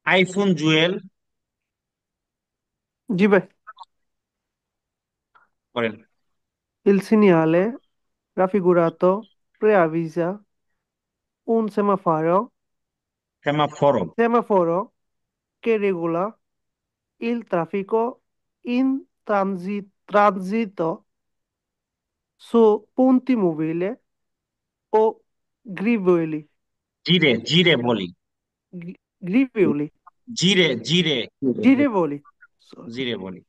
আইফোন জুয়েল। জি ভাই। করেন। Il segnale raffigurato preavvisa un সেমাফোরো। semaforo che regola il traffico in transito su punti mobili o grivoli. জিরে, জিরে বলি। Grivoli. জিরে, জিরে। Girevoli. Sorry. জিরে বলি।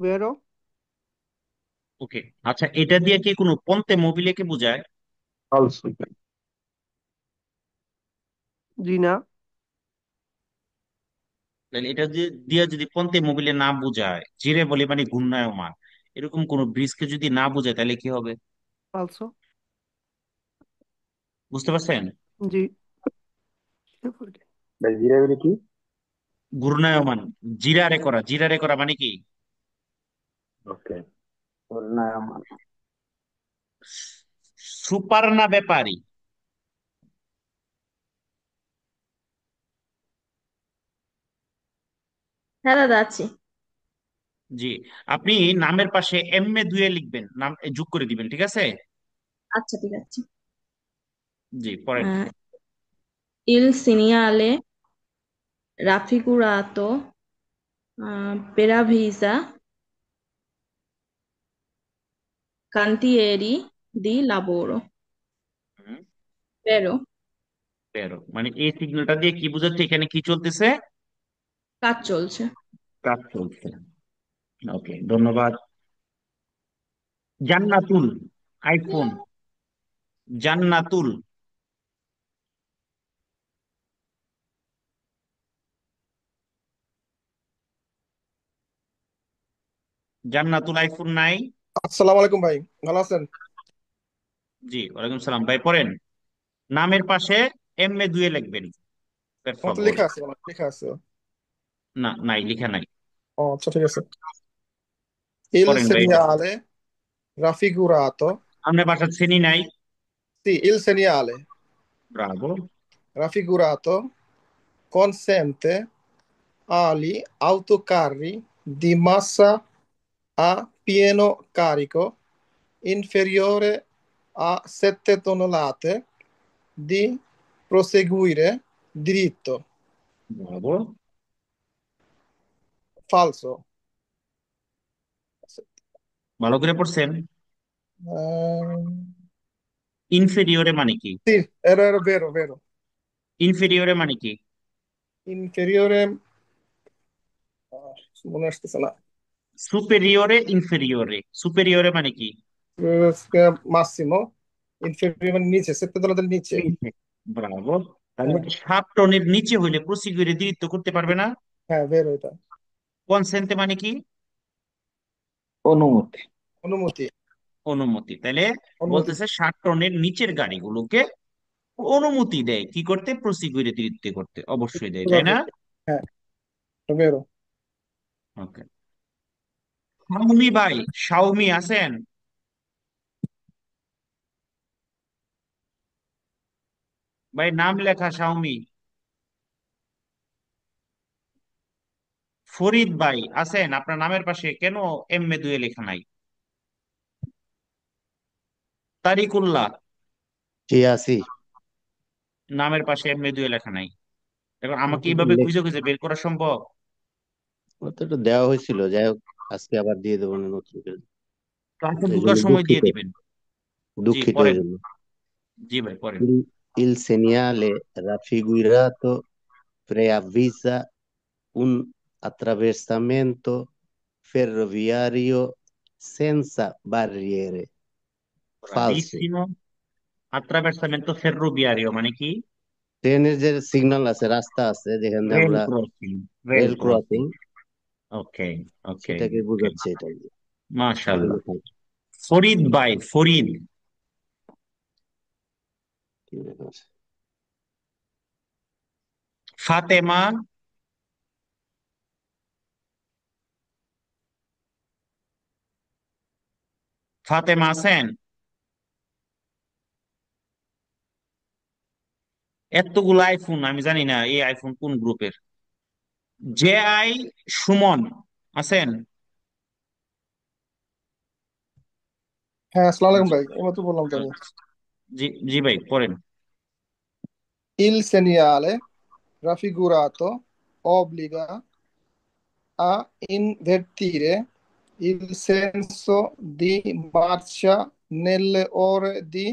Vero? ওকে, আচ্ছা, এটা দিয়ে কি কোনো পন্তে মোবিলেকে বোঝায়? falso, Gina? তাহলে এটা দিয়ে যদি পন্তে মোবিলে না বোঝায়, জিরে বলি মানে ঘূর্ণায়মান, এরকম কোন ব্রিজকে যদি না বোঝায় তাহলে কি হবে? Falso? বুঝতে পারছেন? G. জিরাগুলি কি? ঘূর্ণায়মান, জিরারে করা মানে কি? ওকে, ঘূর্ণায়মান। সুপার না ব্যাপারী? হ্যাঁ দাদা, আছি। জি, আপনি নামের পাশে এম এ দুয়ে লিখবেন, নাম যোগ করে দিবেন, ঠিক আছে? আচ্ছা, ঠিক আছে। জি, পড়েন। Il segnale raffigurato preavvisa cantieri di lavoro. হুম, Vero? তেরো মানে এই সিগন্যালটা দিয়ে কি বোঝাচ্ছে এখানে কি চলতেছে? কাজ চলছে। কাজ চলছে। ওকে, ধন্যবাদ। জান্নাতুল, আইফোন। জান্নাতুল। জান্নাতুল আইফোন নাই? আসসালামু আলাইকুম ভাই, ভালো আছেন? জি, ওয়ালাইকুম সালাম। ভাই পড়েন। নামের পাশে এম এ দুয়ে লিখবেন, per আমার তো favore। লেখা আছে, আমার লেখা আছে। না, নাই, লেখা নাই। ও আচ্ছা, ঠিক আছে। Il পড়েন ভাই এটা। segnale raffigurato, আপনার বাসার শ্রেণী নাই? sì, il segnale Bravo. raffigurato consente agli autocarri di massa a pieno carico inferiore a 7 tonnellate di proseguire diritto. Bravo. Falso. ভালো করে পড়ছেন। Ehm, ইনফেরিয়রে মানে কি? sì, era vero, vero. ইনফেরিয়রে মানে কি? Inferiore, মনে আসতেছে না। সুপেরিয়রে ইনফেরিয়রে, সুপেরিয়রে মানে কি? Massimo, inferiore মানে নিচে, 7 তলাদের নিচে। নিচে। ব্রাভো। তাহলে 7 টনের নিচে হইলে প্রসিকিউরে দ্বিত্ব করতে পারবে না। হ্যাঁ, vero এটা। কনসেন্টে মানে কি? অনুমতি। অনুমতি। অনুমতি। তাহলে অনুমতি। বলতেছে 7 টনের নিচের গাড়িগুলোকে অনুমতি দেয় কি করতে? প্রসিকিউরে দ্বিত্ব করতে। অবশ্যই দেয়, তাই না? হ্যাঁ, vero. ওকে। শাওমি ভাই, শাওমি আছেন? ভাই নাম লেখা শাওমি। ফরিদ ভাই আছেন? আপনার নামের পাশে কেন এম.এ 2 লেখা নাই? তারিকুল্লাহ জি আছি। নামের পাশে এম.এ 2 লেখা নাই। এখন আমাকে ওটা তো এইভাবে খুঁজে খুঁজে বের করা সম্ভব? ওটা তো দেওয়া হয়েছিল, যাই হোক আজকে আবার দিয়ে দেবো না নতুন করে। ক্লাসে এই ঢোকার জন্য সময় দিয়ে দুঃখিত, দিবেন। জি দুঃখিত এই পড়েন। জন্য। জি ভাই পড়েন। Il segnale raffigurato preavvisa un attraversamento ferroviario senza barriere. Falso. Bravissimo. Attraversamento ferroviario মানে কি? ট্রেনের যে সিগন্যাল আছে, রাস্তা আছে যেখানে রেল আমরা ক্রসিং। রেল ক্রসিং, ওকে ওকে সেটাকে বোঝাচ্ছে এটা। মাশাআল্লাহ। ফরিদ ভাই, ফরিদ। ফাতেমা, ফাতেমা আছেন? এতগুলো আইফোন, আমি জানি না এই আইফোন কোন গ্রুপের। জে আই সুমন আছেন? হ্যাঁ, আসসালামু আলাইকুম ভাই, এইমাত্র বললাম তো আমি। জি জি ভাই পড়েন। Il segnale raffigurato obbliga a invertire il senso di marcia nelle ore di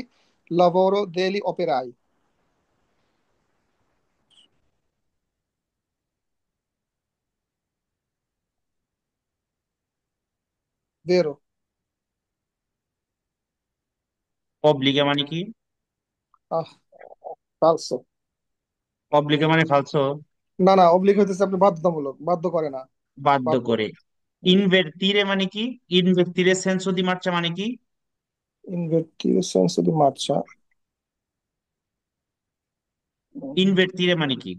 lavoro degli operai. Vero. অব্লিগা মানে কি? Ah, falso. অব্লিগা মানে ফালসো? না না, অবলিক হইতেছে আপনি বাধ্যতামূলক, বাধ্য করে না। বাধ্য বাধ্য। করে। ইনভের্তিরে মানে কি? ইনভের্তিরে সেন্সো দি মার্চা মানে কি? Invertire il senso di marcia. ইনভের্তিরে মানে কি?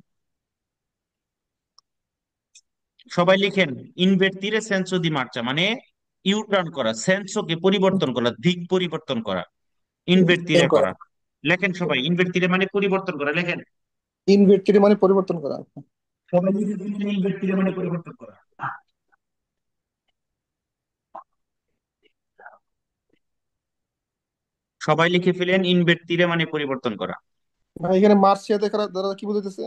সবাই লিখেন। ইনভের্তিরে সেন্সো দি মার্চা মানে ইউ টার্ন করা, সেন্সোকে পরিবর্তন করা, দিক পরিবর্তন করা। ইনভের্তিরে করা। লেখেন সবাই, ইনভের্তিরে মানে পরিবর্তন করা, লেখেন। ইনভার্টিরে মানে পরিবর্তন করা। সবাই লিখে দিলেন ইনভের্তিরে মানে পরিবর্তন করা। সবাই লিখে ফেলেন ইনভের্তিরে মানে পরিবর্তন করা। ভাই এখানে মার্চিয়া দেখার দ্বারা কি বুঝাইতেছে?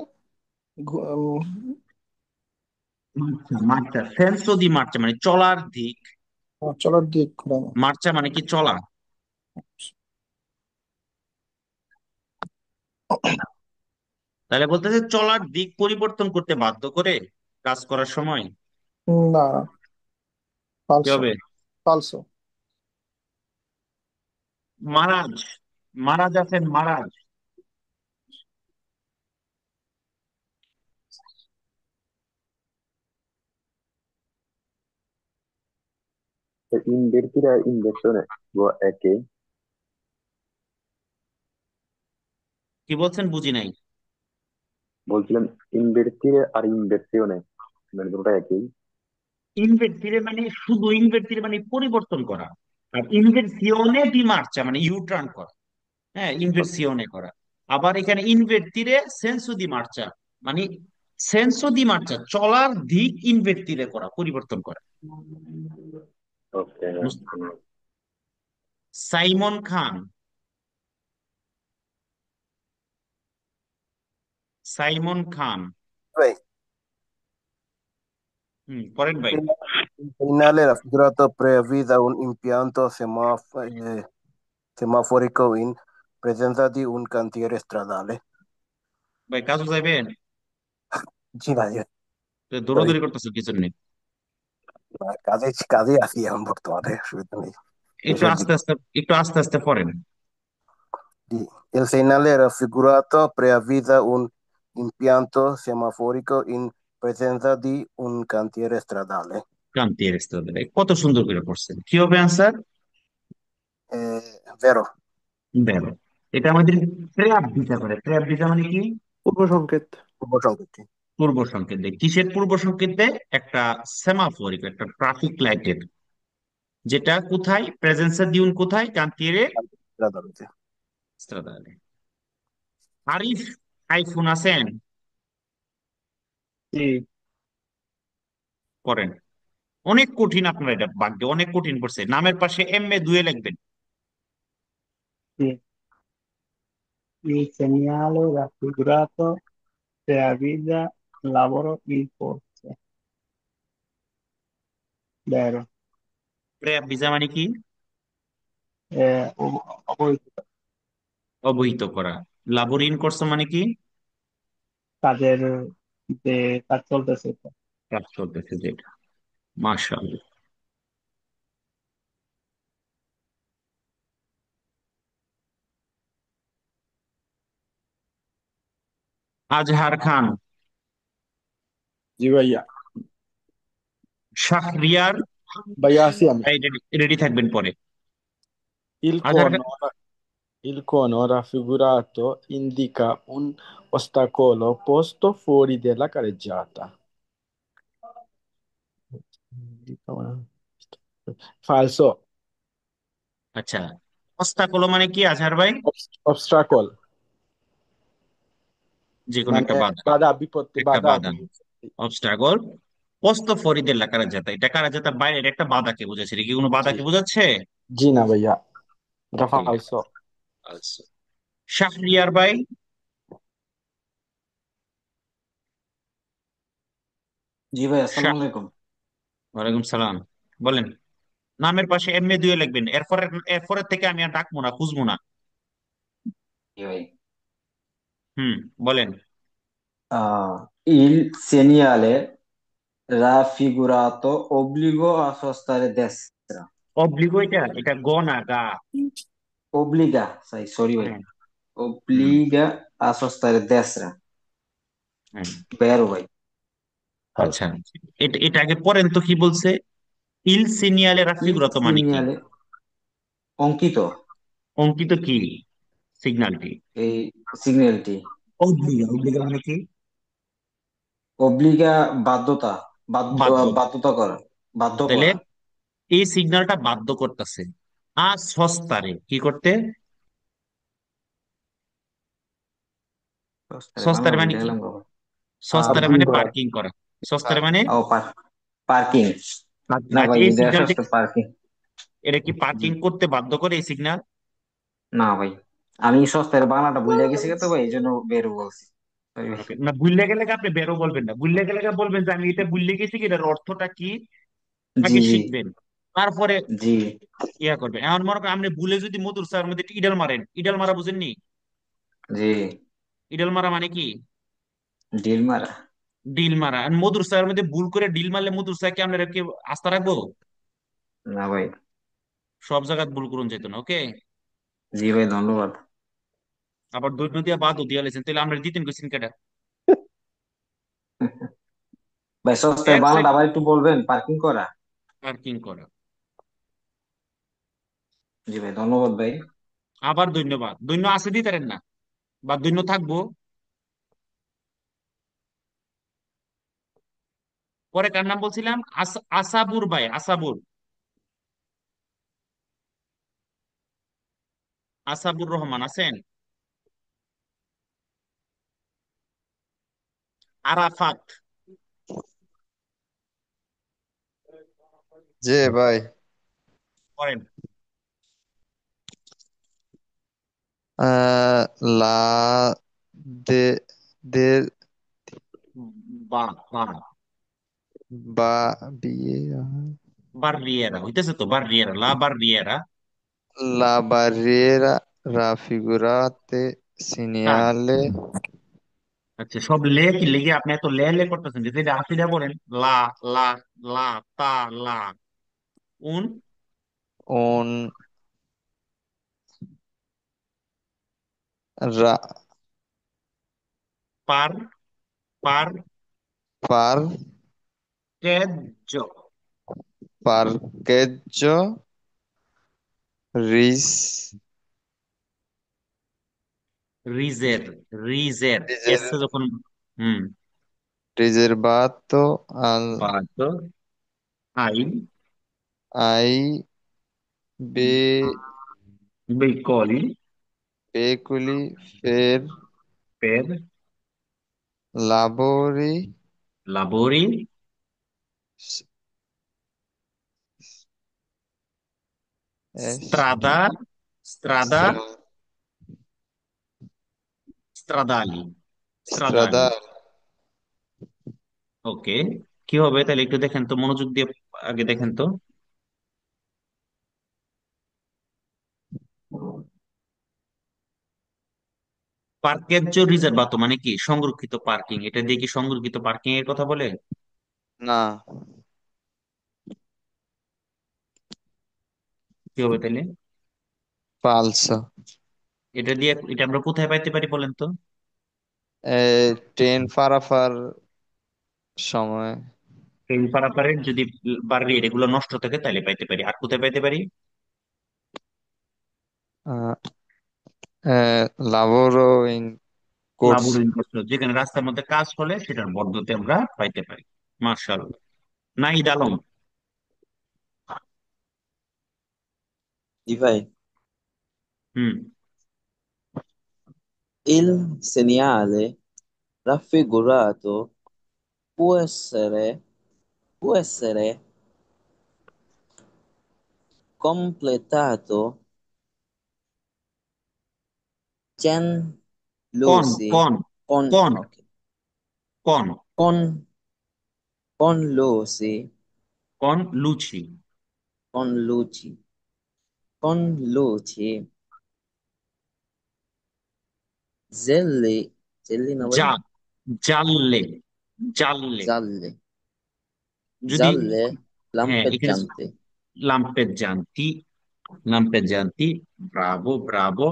মার্চা, সেন্সো দি মার্চা মানে চলার দিক। চলার দিক ঘোরানো। মার্চা মানে কি? চলা। তাহলে বলতেছে চলার দিক পরিবর্তন করতে বাধ্য করে কাজ করার সময়। না, কি ফালসো। হবে? ফালসো। মারাজ, মারাজ আছেন? Marajo. Invertire e inversione è che কি বলছেন বুঝি নাই। বলছিলাম ইনভার্টিরে আর ইনভার্সিওনে মানে দুটোটা একই। ইনভের্টিরে মানে শুধু ইনভের্টিরে মানে পরিবর্তন করা, আর ইনভের্সিওনে দি মার্চা মানে ইউ টার্ন করা। হ্যাঁ, ইনভের্সিওনে করা। আবার এখানে ইনভের্টিরে সেন্সো দি মার্চা মানে সেন্সো দি মার্চা চলার দিক ইনভের্টিরে করা, পরিবর্তন করা। ওকে। সাইমন খান। সাইমন খান। ভাই পরেন ভাই। il segnale raffigurato prevede un impianto semaforico in presenza di un cantiere stradale. ভাই কাজু যাইবেন? জি ভাই, তো ওই দৌড়াদৌড়ি করতেছে কিছু নেই। কাজে আছি এখন বর্তমানে, অসুবিধা নেই। একটু শেষের আস্তে দিকে। আস্তে, একটু আস্তে আস্তে পড়েন। Il segnale raffigurato prevede un impianto semaforico in presenza di un cantiere stradale. ক্রান্তি রেস্তোরাঁ, কত সুন্দর করে পড়ছেন। কি হবে আনসার? Vero, দেখো, এটা আমাদের ট্র্যাপ দিতে পারে। ট্র্যাপ দিতে মানে কি? পূর্ব সংকেত। purbo সংকেতটি। পূর্ব সংকেত দেয়। কিসের পূর্ব সংকেত দেয়? একটা সেমাফোরিক, একটা ট্রাফিক লাইটের। যেটা কোথায়? প্রেজেন্সা দিউন কোথায়? কান্তিরে Stradale. স্ট্রাদালে। আরিফ, আইফোন আছেন? জি করেন। অনেক কঠিন, আপনার এটা বাগ্যে অনেক কঠিন পড়ছে। নামের পাশে এম এ দুয়ে লিখবেন। জি Il segnale raffigurato preavvisa lavoro in forze. Vero. Trap ভিজা মানে কি? অবৈধ অবহিত করা। লাবোরিন করছো মানে কি? কাজের যে কাজ চলতেছে তো। কাজ চলতেছে যেটা। মাশাআল্লাহ। আজহার খান। জি ভাইয়া। শাহরিয়ার। ভাইয়া আছি আমি। রেডি থাকবেন পরে। Il আজহার খান। cono, il cono raffigurato indica un ostacolo posto fuori dalla carreggiata. Falso. আচ্ছা, অস্তাকলো মানে কি আজহার ভাই? Obstacle. যে কোনো মানে একটা বাধা। বাধা বিপত্তি, একটা বাধা বাধা, অবস্টাকল। পোস্ত ফরিদের কারা যেতা, এটা কারা যেতা বাইরের একটা বাধাকে বোঝাচ্ছে। এটা কি কোনো জি বাধাকে বোঝাচ্ছে? জি না ভাইয়া, এটা ওকে, ফালসো। আচ্ছা। শাহরিয়ার ভাই। জি ভাই, আসসালামু আলাইকুম। ওয়ালাইকুম সালাম। বলেন। নামের পাশে এম এ দুয়ে লিখবেন। এরপরের থেকে আমি আর ডাকবো না, খুঁজবো না। জি ভাই। বলেন। Il segnale raffigurato obbligo a sostare destra. অব্লিগো, এটা গ না গা। Obbliga, sai, sorry ভাই। হ্যাঁ। Obbliga a sostare destra. হ্যাঁ। Vero ভাই। আচ্ছা, এটা আগে পড়েন তো কি বলছে। ইল সিনিয়ালে Il রাফিগুরাতো মানে কি? segnale অঙ্কিত, অঙ্কিত কি? সিগন্যালটি। এই সিগন্যালটি। অব্লিগা, অব্লিগা মানে কি? অব্লিগা বাধ্যতা, বাধ্য। বাধ্যতা করা, বাধ্য তাহলে করা। এই সিগন্যালটা বাধ্য করতেছে। আর সস্তারে কি করতে? বাংলা সস্তারে মানে বলতে কি? গেলাম কখন? সস্তারে Parking মানে করা। পার্কিং করা। সস্তারে মানে ও পার্কিং। না আচ্ছা, ভাই, এই এটা সিগন্যালটি আসলে পার্কিং। এটা কি জি পার্কিং করতে বাধ্য করে এই সিগন্যাল? না ভাই, আমি সস্তার বাংলাটা ভুলে গেছি তো ভাই, এই জন্য বেরো বলছি। Sorry ভাই। ওকে, না বুঝলে গেলে আপনি বেরো বলবেন না, বুঝলে গেলে বলবেন যে আমি এটা বুঝলে গেছি, কি এটার অর্থটা কি জি আগে জি শিখবেন, তারপরে জি ইয়া করবেন। এমন মনে করেন আপনি ভুলে যদি মধুর স্যার মধ্যে ইডাল মারেন, ইডাল মারা বুঝেননি? জি। ইডাল মারা মানে কি? ডিল মারা। ডিল মারা। আর মধুর স্যার মধ্যে ভুল করে ডিল মারলে মধুর স্যারকে আমরা কি আস্থা রাখবো? না ভাই। সব জায়গায় ভুল করুন যেত না। ওকে। জি ভাই, ধন্যবাদ। আবার দৈন্য দিয়া বাদও দিয়া লেছেন, তাহলে আমরা দিতেন কইছেন কেটা? ভাই সস্তার এক বাংলাটা সেকেন্ড। আবার একটু বলবেন, পার্কিং করা। পার্কিং করা। জি ভাই, ধন্যবাদ ভাই। আবার ধন্যবাদ। দৈন্য আছে দিতেন না, বা দৈন্য থাকবো। পরে কার নাম বলছিলাম? আসাবুর ভাই, আসাবুর। আসাবুর রহমান আছেন? আরাফাত। জি ভাই। করেন। আহ, লা দে দে বা বা বা বিয়ে বাররিয়েরা হইতেছে তো, বাররিয়েরা, লা বাররিয়েরা। La barriera raffigurate কার? segnale আচ্ছা, সব লে কি লেগে আপনি এত লে লে করতেছেন, যেটা আফিরা বলেন। লা, লা, লা, তা, লা, উন, un ra, পার, পার, par, কেজ্জো, parcheggio ris, রিজের, রিজের, এসে riser- যখন, হুম, riservato বাদ, আই, ai বেকলি, beculi per পের, lavori লাবোরি, s- স্ত্রাদা, স্ত্রাদা, stra- স্ত্রাদালি, স্ত্রাদালি। stradale, ওকে, কি হবে তাহলে একটু দেখেন তো, মনোযোগ দিয়ে আগে দেখেন তো। পার্কেজ্জো রিজার্ভাতো মানে কি? সংরক্ষিত পার্কিং। এটা দিয়ে কি সংরক্ষিত পার্কিং এর কথা বলে? না, কি হবে তাহলে? falso, এটা দিয়ে, এটা আমরা কোথায় পাইতে পারি বলেন তো? ট্রেন পারাপার সময় ট্রেন পারাপারের যদি বাড়ির এগুলো নষ্ট থাকে তাহলে পাইতে পারি। আর কোথায় পাইতে পারি? আহ, lavoro in corso লাবুরিন কষ্ট, যেখানে রাস্তার মধ্যে কাজ হলে সেটার বদলতে আমরা পাইতে পারি। মার্শাল্লাহ। নাহিদ আলম। জি ভাই, হুম। il segnale raffigurato può essere completato con কন, luci কন, con, কন, ok, কন, con, con luci কন লুচি, con luci con luci zelli zelli না ভাই, যা, জানলে, জানলে, gialle যদি, gialle হ্যাঁ এখানে lampeggianti লাম্পের জানতি, লাম্পের জানতি, ব্রাভো, ব্রাভো।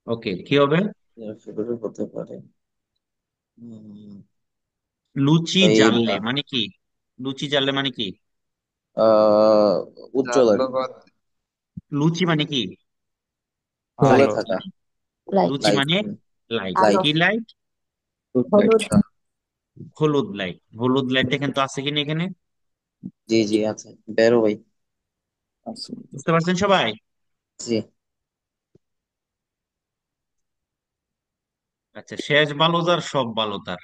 ওকে, কি হবে? raffigurare হতে পারে হুম, লুচি il জানলে মানে কি? লুচি জানলে মানে কি? উজ্জ্বল আর কি, লুচি মানে কি? জ্বলে আলো থাকা, লুচি লাইট মানে লাইট। লাইট কি লাইট? লাইট, হলুদ লাইট। হলুদ লাইট দেখেন তো আছে কিনা এখানে। জি জি আছে, বেরো ভাই, বুঝতে পারছেন সবাই? জি আচ্ছা, শেষ ভালো যার সব ভালো তার।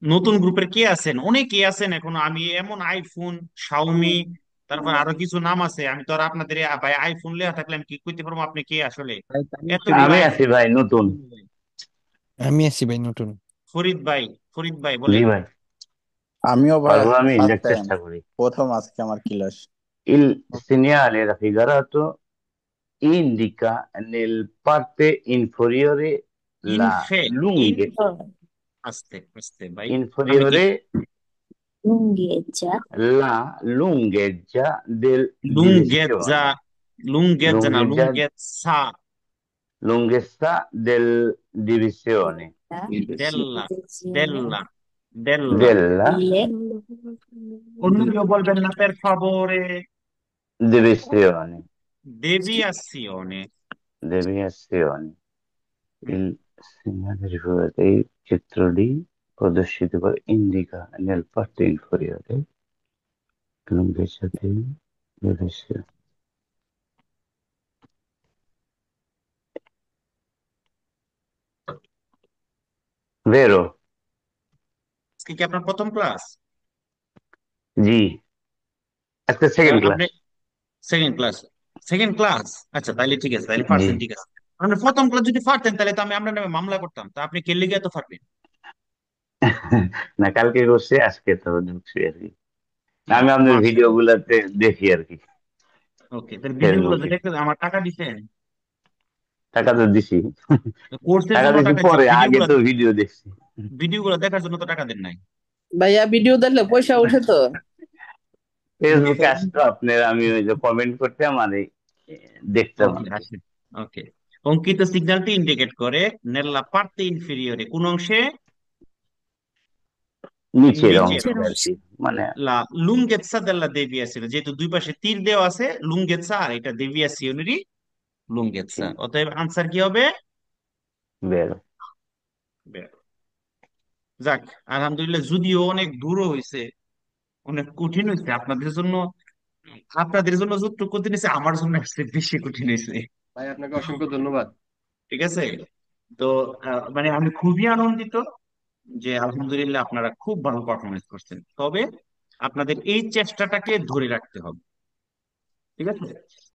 নতুন গ্রুপের কে আছেন? অনেকে আছেন এখনো। আমি এমন আইফোন, শাওমি, তারপর আরো কিছু নাম আছে, আমি তো আর আপনাদের ভাই আইফোন লেখা থাকলে আমি কি করতে পারবো? আপনি কে আসলে? এতগুলো আমি আছি আইফোন। ভাই নতুন। আমি আছি ভাই নতুন। ফরিদ ভাই, ফরিদ ভাই জি বলেন। ভাই, আমিও ভাই পারবো, আজকে আমি ফার্স্ট দেখার টাইম, চেষ্টা করি। প্রথম আজকে আমার class. Il segnale raffigurato indica nel parte inferiore la ইনফে, ইন, lunghe, আস্তে আস্তে ভাই। আমি কি? inferiore la lunghezza del লুঙ্গেজা, direzione, লুঙ্গেজা না, lunghezza, লুঙ্গেজা, lunghezza del divisione দেল্লা, দেল্লা, দেল্লা। della অন্য কেউ বলবেন না per favore? divisione, দেভিয়াসিওনে। deviazione. Il segnale riflettente এই চিত্রটি প্রদর্শিত করে indica nel parte inferiore lunghezza del direzione. Vero? আজকে কি আপনার প্রথম ক্লাস? জি, আজকে সেকেন্ড আপনি class. Second class. Second class, আচ্ছা তাইলে ঠিক আছে, তাইলে জি। পারছেন, ঠিক আছে। আপনি প্রথম ক্লাস যদি পারতেন তাহলে তো আমি আপনার নামে মামলা করতাম, তা আপনি কে লিগে এত পারবেন? না, কালকে করছি, আজকে তো ঢুকছি আর কি। হ্যাঁ, আমি আপনার ভিডিও মাশাআল্লাহ। গুলাতে দেখি আর কি, ওকে, তাহলে ভিডিও গুলো ফেসবুকে। দেখতে আমার টাকা দিচ্ছেন? টাকা তো দিছি, কোর্সের টাকা জন্য দিছি টাকা দিচ্ছেন, পরে, ভিডিও আগে গুলো, তো ভিডিও দেখছি। ভিডিও গুলো দেখার জন্য তো টাকা দেন নাই। ভাইয়া ভিডিও দেখলে পয়সা উঠে তো। ফেসবুকে আসতো আপনার, আমি ওই যে কমেন্ট করতাম আর এই দেখতাম ওকে আর কি। আসেন। ওকে, অঙ্কিত সিগন্যালটি ইন্ডিকেট করে নেল্লা পার্তে ইনফেরিয়রে কোন অংশে? নিচের নিচের অংশে নিচের আর অংশ। কি, মানে লা লুঙ্গেৎসা দেল্লা দেভিয়াসিওনে, যেহেতু দুই পাশে তীর দেওয়া আছে, লুঙ্গেৎসা আর এটা দেভিয়াসিওনেরই লুঙ্গেৎসা, অতএব আনসার কি হবে? বের। বের। যাক, আলহামদুলিল্লাহ, যদিও অনেক দূরও হয়েছে, অনেক কঠিন হয়েছে আপনাদের জন্য। আপনাদের জন্য যতটুকু কঠিন হয়েছে আমার জন্য এর চেয়ে বেশি কঠিন হয়েছে। ভাই আপনাকে অসংখ্য ধন্যবাদ। ঠিক আছে। তো মানে আমি খুবই আনন্দিত যে আলহামদুলিল্লাহ আপনারা খুব ভালো পারফরমেন্স করছেন, তবে আপনাদের এই চেষ্টাটাকে ধরে রাখতে হবে। ঠিক আছে।